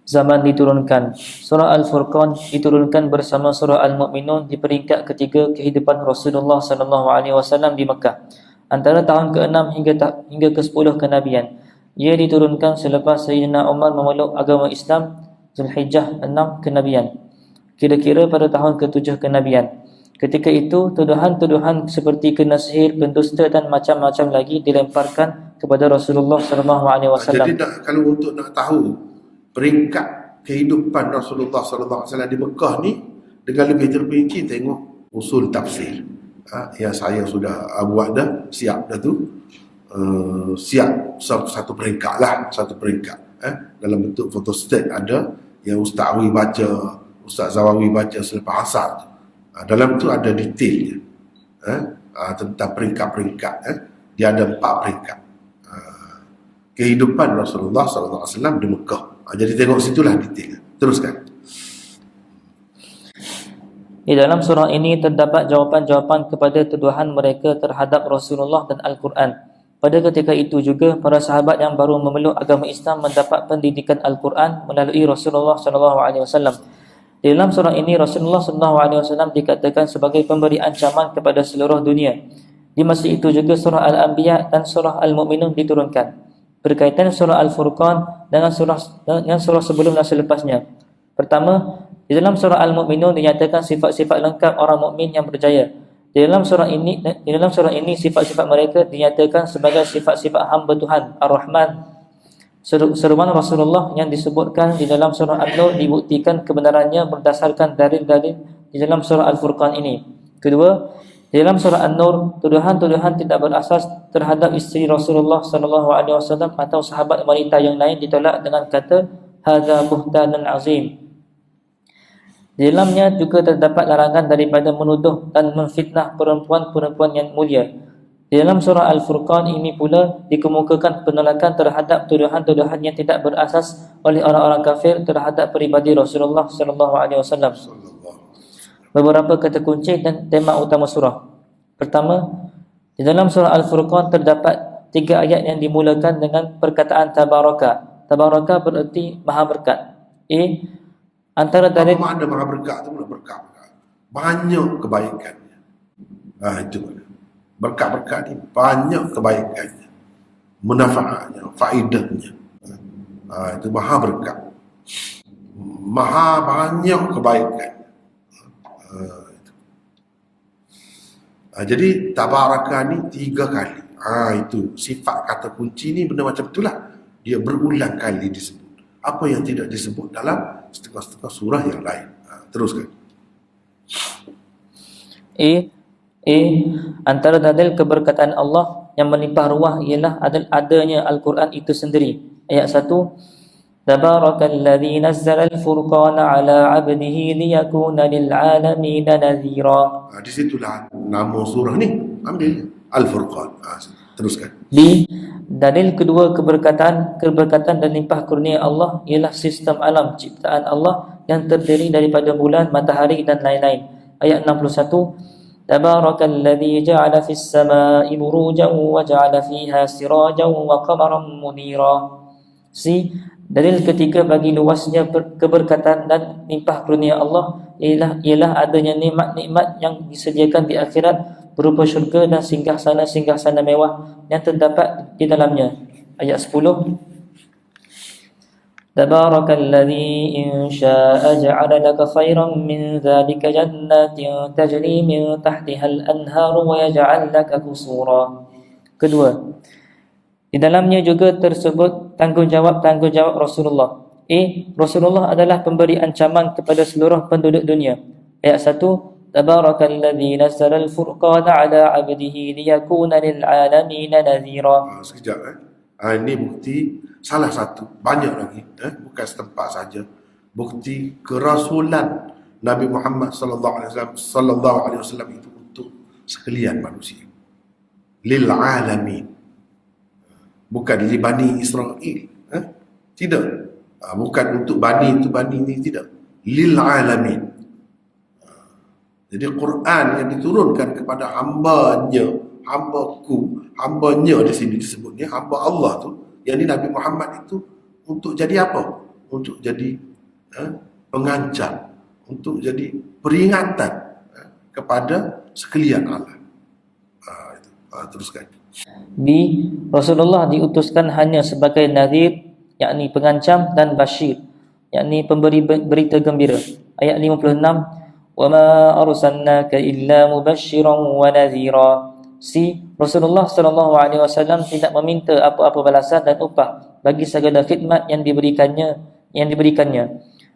Zaman diturunkan. Surah Al-Furqan diturunkan bersama surah Al-Mu'minun di peringkat ketiga kehidupan Rasulullah SAW di Mekah, antara tahun ke-6 hingga ke-10 kenabian. Ia diturunkan selepas Sayyidina Umar memeluk agama Islam Zulhijjah 6 kenabian, kira-kira pada tahun ke-7 kenabian. Ketika itu, tuduhan-tuduhan seperti kena sihir, pendusta dan macam-macam lagi dilemparkan kepada Rasulullah SAW. Jadi kalau untuk nak tahu peringkat kehidupan Rasulullah SAW di Mekah ni dengan lebih terperinci, tengok usul tafsir yang saya sudah buat dah, siap dah tu. Siap satu peringkat lah, satu peringkat dalam bentuk photostat ada, yang Ustaz Awi baca, Ustaz Zawawi baca selepas asar. Dalam tu ada detailnya tentang peringkat-peringkat. Dia ada 4 peringkat kehidupan Rasulullah SAW di Mekah. Jadi tengok situlah detail. Teruskan. Di dalam surah ini terdapat jawapan-jawapan kepada tuduhan mereka terhadap Rasulullah dan Al-Quran. Pada ketika itu juga, para sahabat yang baru memeluk agama Islam mendapat pendidikan Al-Quran melalui Rasulullah SAW. Di dalam surah ini, Rasulullah SAW dikatakan sebagai pemberi ancaman kepada seluruh dunia. Di masa itu juga surah Al-Anbiya dan surah Al-Mu'minun diturunkan. Berkaitan surah Al-Furqan dengan surah sebelum dan selepasnya. Pertama, di dalam surah Al-Mu'minun dinyatakan sifat-sifat lengkap orang mukmin yang berjaya. Di dalam surah ini sifat-sifat mereka dinyatakan sebagai sifat-sifat hamba Tuhan Ar-Rahman. Seruan Rasulullah yang disebutkan di dalam surah An-Nur dibuktikan kebenarannya berdasarkan dalil-dalil di dalam surah Al-Furqan ini. Kedua, di dalam surah An-Nur, tuduhan-tuduhan tidak berasas terhadap isteri Rasulullah SAW atau sahabat wanita yang lain ditolak dengan kata hadza buhtanun azim. Di dalamnya juga terdapat larangan daripada menuduh dan memfitnah perempuan-perempuan yang mulia. Di dalam surah Al-Furqan ini pula dikemukakan penolakan terhadap tuduhan-tuduhan yang tidak berasas oleh orang-orang kafir terhadap peribadi Rasulullah SAW. Beberapa kata kunci dan tema utama surah. Pertama, di dalam surah Al-Furqan terdapat 3 ayat yang dimulakan dengan perkataan tabaraka. Tabaraka bererti maha berkat. Antara dalil apa makna maha berkat tu? Berkat banyak kebaikannya. Itu berkat-berkat ni banyak kebaikannya. manfaatnya, faedahnya. Itu maha berkat, maha banyak kebaikan. Jadi tabaraka ni 3 kali. Itu sifat kata kunci ni benda macam itulah. Dia berulang kali disebut. Apa yang tidak disebut dalam setengah-setengah surah yang lain. Teruskan. Antara dalil keberkatan Allah yang melimpah ruah ialah adanya Al-Quran itu sendiri. Ayat 1, Tabarakalladzi nazzala al-furqana ala 'abdihi liyakuna lil'alamin nadhira. Di situlah nama surah ni ambil Al-Furqan. Teruskan. B. Dalil kedua keberkatan dan limpah kurnia Allah ialah sistem alam ciptaan Allah yang terdiri daripada bulan, matahari dan lain-lain. Ayat 61, Tabarakalladzi ja'ala fis samaa'i burujan wa ja'ala fiha sirajan wa qamaran munira. C. Dalil ketiga bagi luasnya keberkatan dan limpah kurnia Allah ialah adanya nikmat-nikmat yang disediakan di akhirat berupa syurga dan singgah-sana mewah yang terdapat di dalamnya. Ayat 10, Tabarakalladzi in syaa'a ja'ala laka khairan min dzalika jannatin tajri min tahtiha al-anhar wa yaj'al laka qusura. Kedua, di dalamnya juga tersebut tanggungjawab Rasulullah. Rasulullah adalah pemberi ancaman kepada seluruh penduduk dunia. Ayat 1, Tabarakalladzi nazzala al-furqana 'ala 'abdihi liyakuna lil'alamin nadhira. Sekejap. Ini bukti salah satu, banyak lagi, bukan setempat saja. Bukti kerasulan Nabi Muhammad sallallahu alaihi wasallam itu untuk sekalian manusia. Lil alamin. Bukan li Bani Israel. Tidak. Bukan untuk Bani itu Bani ini, tidak. Lil alamin. Jadi Quran yang diturunkan kepada hambanya, hambanya di sini disebutnya hamba Allah tu, yang ini Nabi Muhammad itu untuk jadi apa? Untuk jadi pengancam, untuk jadi peringatan kepada sekalian alam. Teruskan. B. Rasulullah diutuskan hanya sebagai nadhir, yakni pengancam, dan bashir, yakni pemberi berita gembira. Ayat 56, Wa ma arsalnaka illa mubashiran wa nadhira. C. Rasulullah SAW tidak meminta apa-apa balasan dan upah bagi segala khidmat yang diberikannya.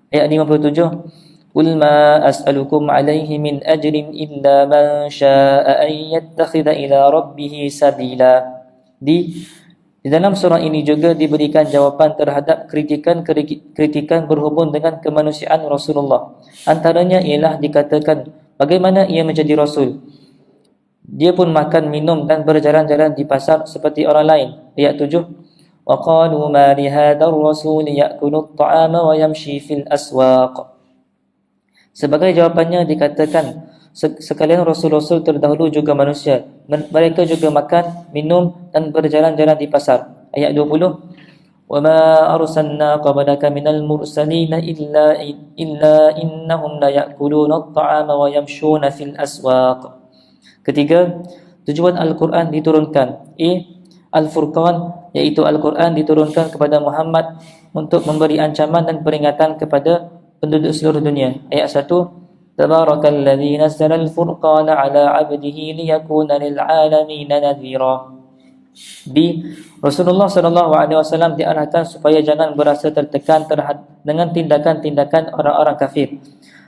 Ayat 57, Qul ma as'alukum alaihi min ajrin illa man syaa'a an yattakhidha ila rabbih sabila. Di dalam surah ini juga diberikan jawapan terhadap kritikan berhubung dengan kemanusiaan Rasulullah. Antaranya ialah dikatakan bagaimana ia menjadi Rasul. Dia pun makan, minum dan berjalan-jalan di pasar seperti orang lain. Ayat 7, Wa qalu ma li hadzal rasul ya'kulu at-ta'ama wa yamshi fil aswaq. Sebagai jawapannya dikatakan sekalian Rasul-Rasul terdahulu juga manusia. Mereka juga makan, minum dan berjalan-jalan di pasar. Ayat 20, Wa ma arsalna qablaka minal mursalina illa innahum la ya'kuluna at-ta'ama wa yamshuna fil aswaq. Ketiga, tujuan Al-Quran diturunkan. Al-Furqan, iaitu Al-Quran diturunkan kepada Muhammad untuk memberi ancaman dan peringatan kepada penduduk seluruh dunia. Ayat 1, Tabarakalladzi nazzala al-furqana 'ala 'abdihi liyakuna lil'alamin nadhira. B. Rasulullah SAW diarahkan supaya jangan berasa tertekan dengan tindakan-tindakan orang-orang kafir.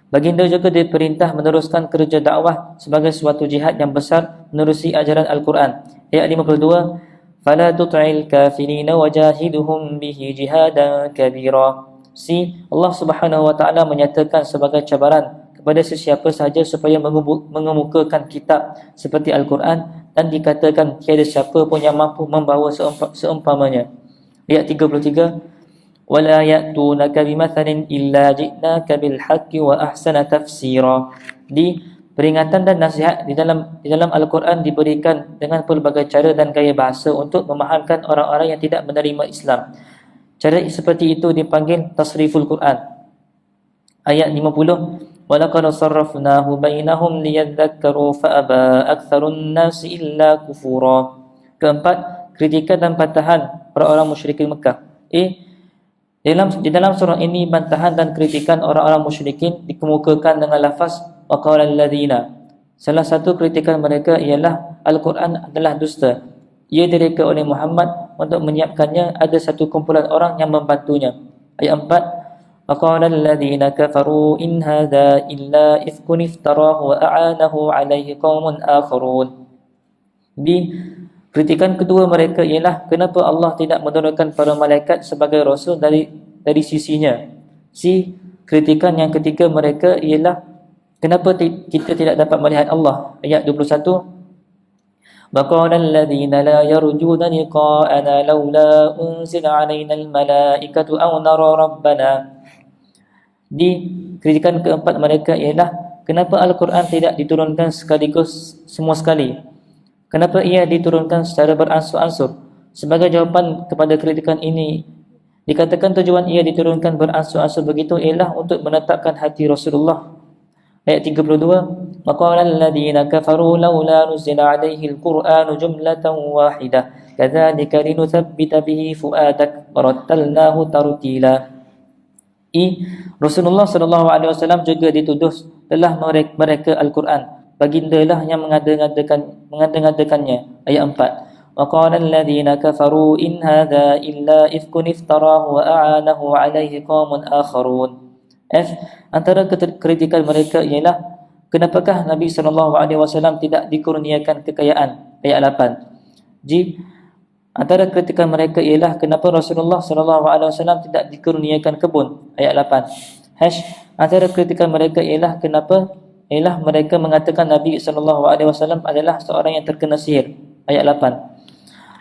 Baginda juga diperintah meneruskan kerja dakwah sebagai suatu jihad yang besar menerusi ajaran Al-Quran. Ayat 52, Fala tut'il kafirina wajahiduhum bihi jihadan kabira. Allah Subhanahu wa taala menyatakan sebagai cabaran kepada sesiapa sahaja supaya mengemukakan kitab seperti Al-Quran dan dikatakan tiada siapa pun yang mampu membawa seumpamanya. Ayat 33, Wala ya'tunaka bimathalin illa ji'naka bil haqqi wa ahsana tafsira. Di peringatan dan nasihat di dalam Al-Quran diberikan dengan pelbagai cara dan gaya bahasa untuk memahamkan orang-orang yang tidak menerima Islam. Cara seperti itu dipanggil tasriful Quran. Ayat 50, Walaqad sarrafnahu bainahum liyadhakkaru fa'aba aktsarun nasi illa kufura. Keempat, kritikan dan bantahan orang-orang musyrikin Mekah. Di dalam surah ini bantahan dan kritikan orang-orang musyrikin dikemukakan dengan lafaz waqala alladhina. Salah satu kritikan mereka ialah Al-Quran adalah dusta. Ia direka oleh Muhammad untuk menyiapkannya ada satu kumpulan orang yang membantunya. Ayat 4, waqala alladhina kafaru in hadha illa ifkun iftarahu wa a'anahu alaihi qaumun akharun. Di kritikan kedua mereka ialah kenapa Allah tidak menurunkan para malaikat sebagai rasul dari sisinya. Kritikan yang ketiga mereka ialah kenapa kita tidak dapat melihat Allah. Ayat 21, وَقَالَ الَّذِينَ لَا يَرْجُونَ لِقَاءَنَا لَوْلَا أُنْزِلَ عَلَيْنَا الْمَلَائِكَةُ أَوْ نَرَى رَبَّنَا. Di kritikan keempat mereka ialah kenapa Al-Quran tidak diturunkan sekaligus semua sekali. Kenapa ia diturunkan secara beransur-ansur? Sebagai jawapan kepada kritikan ini, dikatakan tujuan ia diturunkan beransur-ansur begitu ialah untuk menetapkan hati Rasulullah. Ayat 32, وَقَالَ الَّذِينَ كَفَرُوا لَوْلَا نُزِّلَ عَلَيْهِ الْقُرْآنُ جُمْلَةً وَاحِدَةً كَذَلِكَ لِنُثَبِّتَ بِهِ فُؤَادَكَ وَرَتَّلْنَاهُ تَرْتِيلًا. Rasulullah SAW juga dituduh telah mereka Al-Quran. Bagindalah yang mengada-ngadakannya. Ayat 4, وَقَالَ الَّذِينَ كَفَرُوا إِنْ هَذَا إِلَّا إِفْكٌ افْتَرَاهُ وَأَعَانَهُ عَلَيْهِ قَوْمٌ آخَرُونَ. Antara kritikan mereka ialah kenapakah Nabi SAW tidak dikurniakan kekayaan. Ayat 8. Antara kritikan mereka ialah kenapa Rasulullah SAW tidak dikurniakan kebun. Ayat 8. Antara kritikan mereka ialah mereka mengatakan Nabi SAW adalah seorang yang terkena sihir. Ayat 8.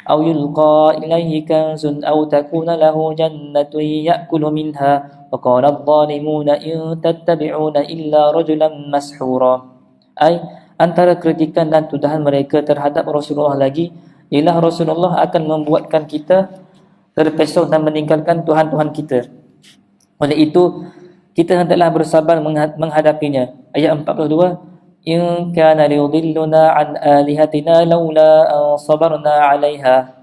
أو يلقى إليه كنز أو تكون له جنة يأكل منها وقال الظالمون إن تتبعون إلا رجلا مسحورا. Antara kritikan dan tuduhan mereka terhadap Rasulullah lagi ialah Rasulullah akan membuatkan kita terpesong dan meninggalkan Tuhan-Tuhan kita. Oleh itu kita hendaklah bersabar menghadapinya. Ayat 42, إن كان ليضلنا عن آلهتنا لولا أن صبرنا عليها.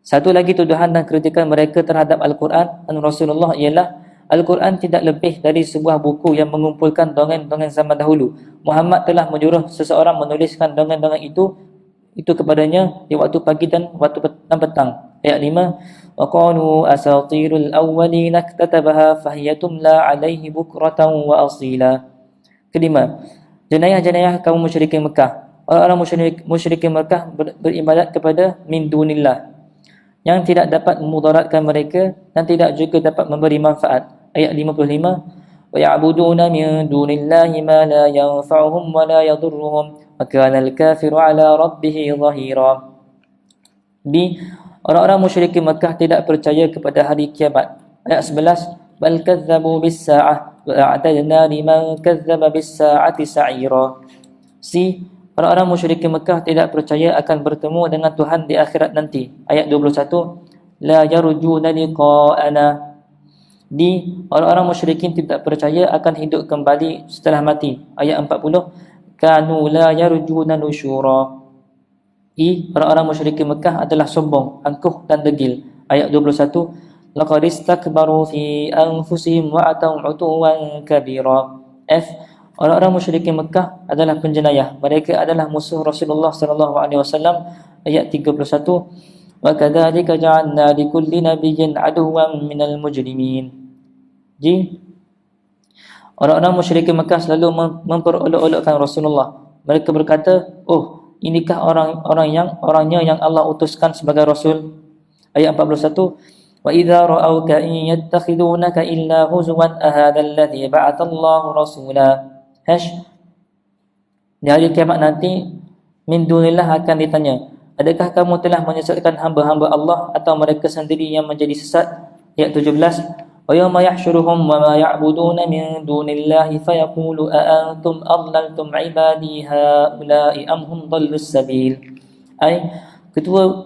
Satu lagi tuduhan dan kritikan mereka terhadap Al-Quran dan Rasulullah ialah Al-Quran tidak lebih dari sebuah buku yang mengumpulkan dongeng-dongeng zaman dahulu. Muhammad telah menyuruh seseorang menuliskan dongeng-dongeng itu kepadanya di waktu pagi dan waktu petang. Ayat 5, وَقَالُوا أَسَاطِيرُ الْأَوَّلِينَ اكْتَتَبَهَا فَهِيَ تُمْلَى عَلَيْهِ بُكْرَةً وَأَصِيلًا. Kelima, jenayah-jenayah kaum musyrikin Mekah. Orang-orang musyrikin Mekah beribadat kepada min dunillah yang tidak dapat memudaratkan mereka dan tidak juga dapat memberi manfaat. Ayat 55, وَيَعْبُدُونَ مِن دُونِ اللَّهِ مَا لَا يَنْفَعُهُمْ وَلَا يَضُرُّهُمْ وَكَانَ الْكَافِرُ عَلَى رَبِّهِ ظَهِيرًا. Orang-orang musyrikin Mekah tidak percaya kepada hari kiamat. Ayat 11, بَلْ كَذَّبُوا بِالسَّاعَةِ وَأَعْتَدْنَا لِمَنْ كَذَّبَ بِالسَّاعَةِ سَعِيرًا. Orang-orang musyrikin Mekah tidak percaya akan bertemu dengan Tuhan di akhirat nanti. Ayat 21, لَا يَرْجُونَ لِقَاءَنَا. Orang-orang musyrikin tidak percaya akan hidup kembali setelah mati. Ayat 40, كَانُوا لَا يَرْجُونَ نُشُورًا. Orang-orang musyrikin Mekah adalah sombong, angkuh dan degil. Ayat 21, لَقَدِ اسْتَكْبَرُوا فِي أَنفُسِهِمْ وَأَتَوْا عُتُوًّا كَبِيرًا. Orang-orang musyrikin Mekah adalah penjenayah. Mereka adalah musuh Rasulullah SAW. Ayat 31, وَكَذَلِكَ جَعَلْنَا لِكُلِّ نَبِيٍّ عَدُوًّا مِنَ الْمُجْرِمِينَ. Orang-orang musyrikin Mekah selalu memperolok-olokkan Rasulullah. Mereka berkata, inikah orangnya yang Allah utuskan sebagai Rasul. Ayat 41, وَإِذَا رَأَوْكَ إِنْ يَتَّخِذُونَكَ إِلَّا هُزُوًا أَهَذَا الَّذِي بَعَثَ اللَّهُ رَسُولًا. Di hari kiamat nanti, min dunillah akan ditanya, adakah kamu telah menyesatkan hamba-hamba Allah atau mereka sendiri yang menjadi sesat? Ayat 17, وَيَوْمَ يَحْشُرُهُمْ وَمَا يَعْبُدُونَ مِن دُونِ اللَّهِ فَيَقُولُ أَأَنْتُمْ أَضْلَلْتُمْ عِبَادِي هَؤُلَاءِ أَمْ هُمْ ضَلُّوا السَّبِيلَ.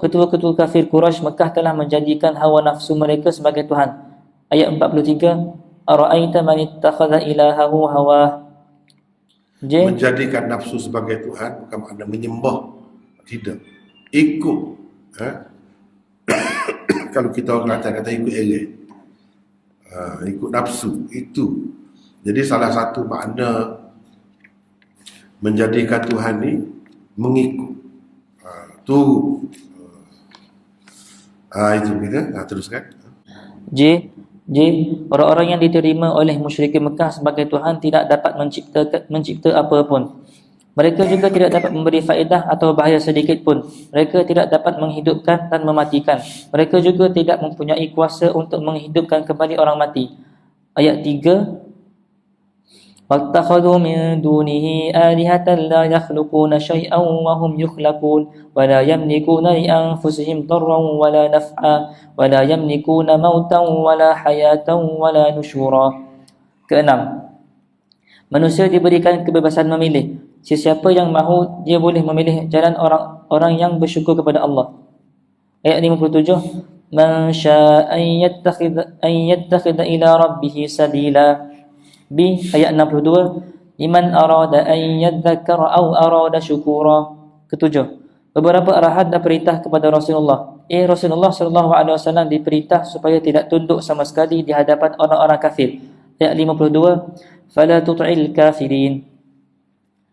Ketua-ketua kafir Quraisy Mekah telah menjadikan hawa nafsu mereka sebagai Tuhan. Ayat 43, Ara'aita man ittakhadha ilahahu hawah. Menjadikan nafsu sebagai Tuhan bukan makna menyembah. Tidak. ikut, kalau kita orang Kelantan kata ikut erek, ikut nafsu, itu. Jadi salah satu makna menjadikan Tuhan ni mengikut. Itu kita teruskan. J. Orang-orang yang diterima oleh musyrikin Mekah sebagai Tuhan tidak dapat mencipta apa pun. Mereka juga tidak dapat memberi faedah atau bahaya sedikit pun. Mereka tidak dapat menghidupkan dan mematikan. Mereka juga tidak mempunyai kuasa untuk menghidupkan kembali orang mati. Ayat 3. وَاتَّخَذُوا مِن دُونِهِ آلِهَةً لَا يَخْلُقُونَ شَيْئًا وَهُمْ يُخْلَقُونَ وَلَا يَمْلِكُونَ لِأَنفُسِهِمْ ضَرًّا وَلَا نَفْعًا وَلَا يَمْلِكُونَ مَوْتًا وَلَا حَيَاةً وَلَا نُشُورًا. Keenam, manusia diberikan kebebasan memilih. Sesiapa yang mahu, dia boleh memilih jalan orang yang bersyukur kepada Allah. Ayat 57. مَنْ شَاءَ أَنْ يَتَّخِذَ إِلَى رَبِّهِ سَبِيلًا. B. Ayat 62. Liman arada an yadhakkar aw arada syukura. Ketujuh, beberapa arahan dan perintah kepada Rasulullah. Rasulullah SAW diperintah supaya tidak tunduk sama sekali di hadapan orang-orang kafir. Ayat 52. Fala tut'il kafirin.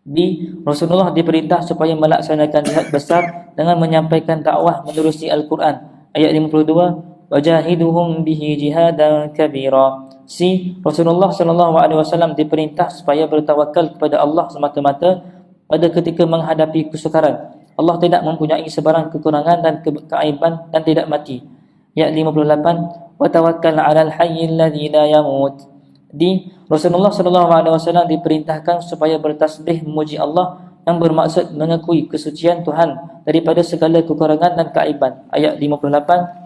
B. Rasulullah diperintah supaya melaksanakan jihad besar dengan menyampaikan dakwah menerusi Al-Quran. Ayat 52. Wajahiduhum bihi jihadan kabira. C. Rasulullah SAW diperintah supaya bertawakal kepada Allah semata-mata pada ketika menghadapi kesukaran. Allah tidak mempunyai sebarang kekurangan dan keaiban dan tidak mati. Ayat 58. Wa tawakkal 'alal hayyil ladzi la yamut. D. Rasulullah SAW diperintahkan supaya bertasbih memuji Allah yang bermaksud mengakui kesucian Tuhan daripada segala kekurangan dan keaiban. Ayat 58.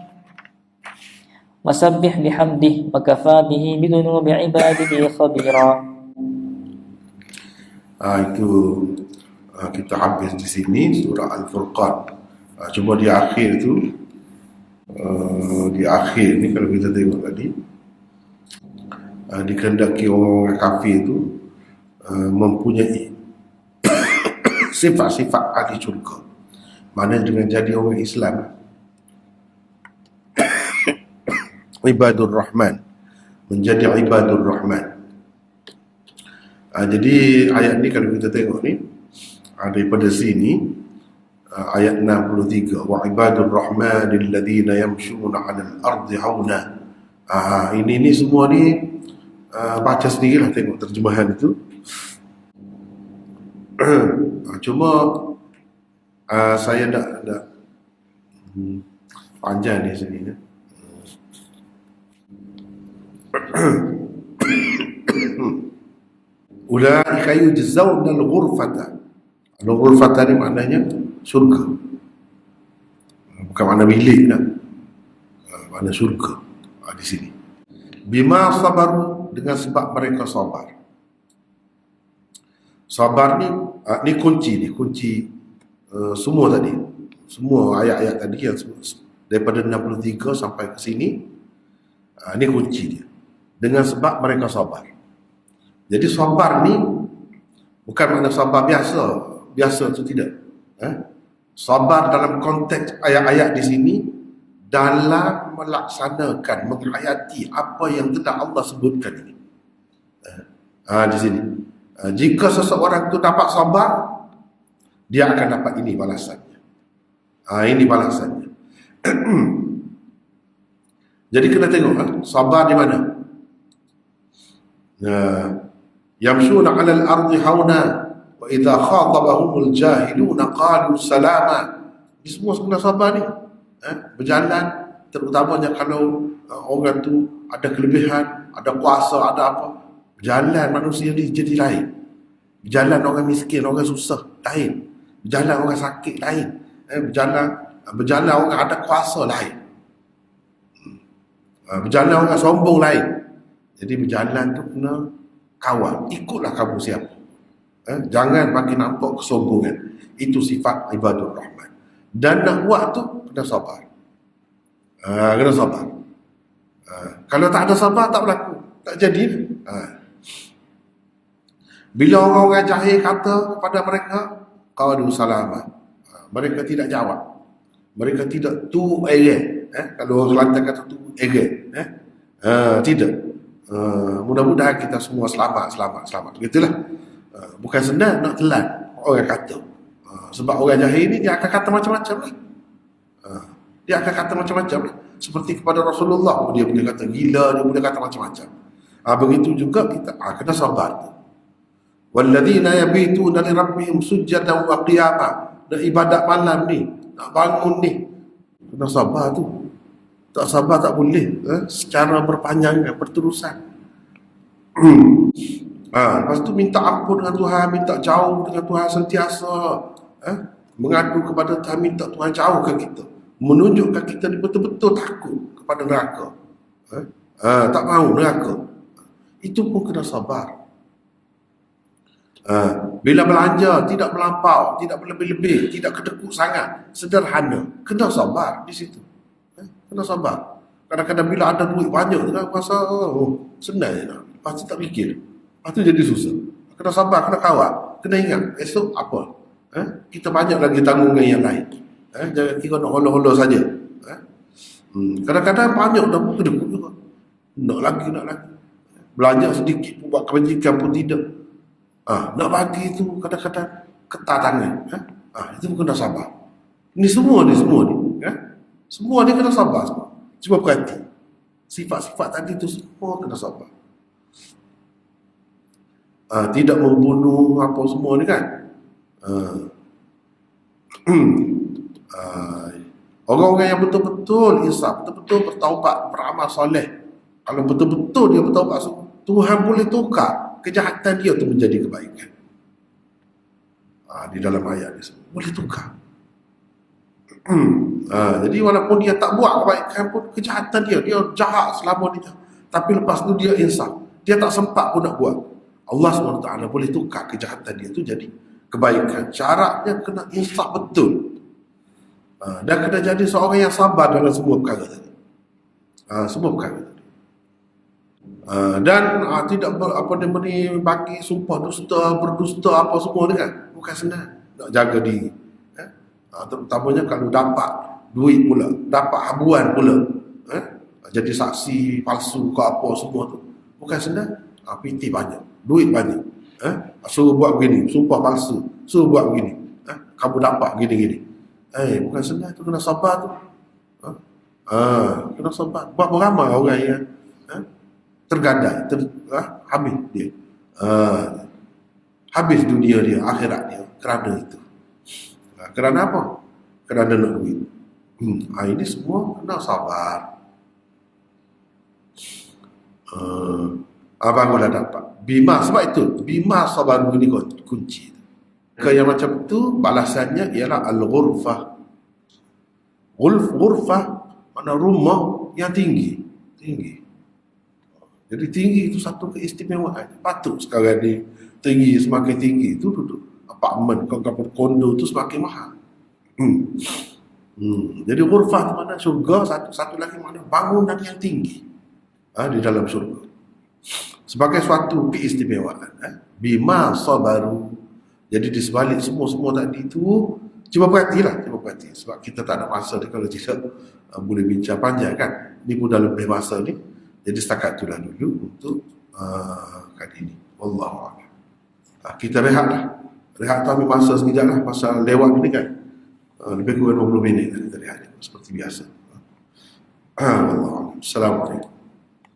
Wasabbih bihamdih wa kafa bihi bidunubi ibadihi khabira. Itu kita habis di sini surah Al-Furqan. Cuma di akhir tu, di akhir ni kalau kita tengok tadi, dikehendaki orang kafir itu mempunyai sifat-sifat ahli syurga. Mana dengan jadi orang Islam, ibadur Rahman, menjadi ibadur Rahman. Jadi ayat ni kalau kita tengok ni, daripada sini ayat 63, wa ibadur Rahman alladhina yamshuna 'alal ardi hauna. Ini semua ni baca sendirilah, tengok terjemahan itu. Cuma saya nak panjang ni sini ya. Ulaika yujzauna al-ghurfata. Al-ghurfata ni maknanya syurga, bukan makna bilik dah, makna syurga di sini. Bima sabaru, dengan sebab mereka sabar. Sabar ni kunci semua tadi, semua ayat-ayat tadi yang daripada 63 sampai ke sini, ni kunci dia. Dengan sebab mereka sabar. Jadi sabar ni bukan makna sabar biasa tu tidak. Sabar dalam konteks ayat-ayat di sini dalam melaksanakan, menghayati apa yang telah Allah sebutkan ini. Di sini. Jika seseorang itu dapat sabar, dia akan dapat ini balasannya. Ini balasannya. Jadi kita tengok sabar di mana. Yamshuna 'alal ardi hauna wa idza khatabahumul jahiluna qalu salama. Ini semua kena sabar ni. Berjalan, terutamanya kalau orang tu ada kelebihan, ada kuasa, ada apa. Berjalan manusia ni jadi lain. Berjalan orang miskin, orang susah lain. Berjalan orang sakit lain. Berjalan orang ada kuasa lain. Berjalan orang sombong lain. Jadi berjalan tu kena kawal. Ikutlah kamu siapa. Jangan bagi nampak kesombongan. Itu sifat ibadur Rahman. Dan nak buat tu kena sabar. Kena sabar. Kalau tak ada sabar tak berlaku. Tak jadi. Bila orang-orang jahil kata kepada mereka, qalu salama, mereka tidak jawab. Mereka tidak tu ege. Kalau orang Kelantan kata tu ege. Tidak. Mudah-mudahan kita semua selamat. Begitulah. Bukan senang nak telan orang kata. Sebab orang jahil ni dia akan kata macam-macam lah. Dia akan kata macam-macam lah. Seperti kepada Rasulullah, dia boleh kata gila, dia boleh kata macam-macam. Begitu juga kita kena sabar tu. Walladzina yabituna li rabbihim sujjadan wa qiyama. Dan ibadat malam ni, nak bangun ni, kena sabar tu. Tak sabar tak boleh. Secara berpanjang, berterusan. Lepas tu minta ampun dengan Tuhan, minta jauh dengan Tuhan sentiasa. Mengadu kepada Tuhan, minta Tuhan jauhkan kita. Menunjukkan kita ni betul-betul takut kepada neraka. Tak mahu neraka. Itu pun kena sabar. Bila belanja, tidak melampau, tidak berlebih-lebih, tidak kedekut sangat, sederhana. Kena sabar di situ. Kena sabar. Kadang-kadang bila ada duit banyak, kita rasa senang je nak. Lepas tu tak fikir. Lepas tu jadi susah. Kena sabar, kena kawal. Kena ingat, esok apa? Kita banyak lagi tanggungan yang lain. Jangan kira nak holo-holo saja. Kadang-kadang banyak dah pun kedekut juga. Nak lagi. Belanja sedikit pun buat kebajikan pun tidak. Nak bagi tu kadang-kadang ketat tangan. Itu pun kena sabar. Semua ni. Semua ni kena sabar semua. Cuba perhati. Sifat-sifat tadi tu semua kena sabar. Tidak membunuh apa semua ni kan. Orang-orang yang betul-betul insaf, betul-betul bertaubat, beramal soleh. Kalau betul-betul dia bertaubat, Tuhan boleh tukar kejahatan dia tu menjadi kebaikan. Di dalam ayat ni boleh tukar. Jadi walaupun dia tak buat kebaikan pun, kejahatan dia jahat selama ni, tapi lepas tu dia insaf, dia tak sempat pun nak buat, Allah SWT boleh tukar kejahatan dia tu jadi kebaikan. Syaratnya kena insaf betul. Dan kena jadi seorang yang sabar dalam semua perkara tadi. Semua perkara tadi. Dan tidak bagi sumpah dusta, berdusta apa semua ni kan. Bukan senang. Nak jaga diri. Terutamanya kalau dapat duit pula, dapat habuan pula. Jadi saksi palsu ke apa semua tu. Bukan senang. PT banyak. Duit banyak. Suruh buat begini, sumpah palsu. Suruh buat begini. Kamu dapat gini-gini. Bukan senang tu, kena sabar tu. Kena sabar. Berapa ramai orang yang tergadai, habis dia. Habis dunia dia, akhirat dia kerana itu. Kerana apa? Kerana nak duit. Ini semua kena sabar. Barulah dapat. Bima, sebab itu bima sabar ini kunci. Yang macam itu balasannya ialah al-ghurfah. Ghurfah makna rumah yang tinggi. Jadi tinggi itu satu keistimewaan. Patut sekarang ni tinggi, semakin tinggi itu duduk apartmen, kondo itu semakin mahal. Jadi ghurfah itu mana syurga, satu lagi mana bangunan yang tinggi di dalam syurga. Sebagai suatu keistimewaan. Bima sabaru. Jadi di sebalik semua tadi itu, cuba perhati. Sebab kita tak ada masa ni, kalau tidak boleh bincang panjang kan. Ini pun dah lebih masa ni. Jadi setakat itulah dulu untuk kali ini. Wallahualam. Kita rehatlah. Rehat tu ambil masa sekejap lah. Masa lewat ni kan. Lebih kurang 20 minit kita rehat. Seperti biasa. Wallahualam. Assalamualaikum.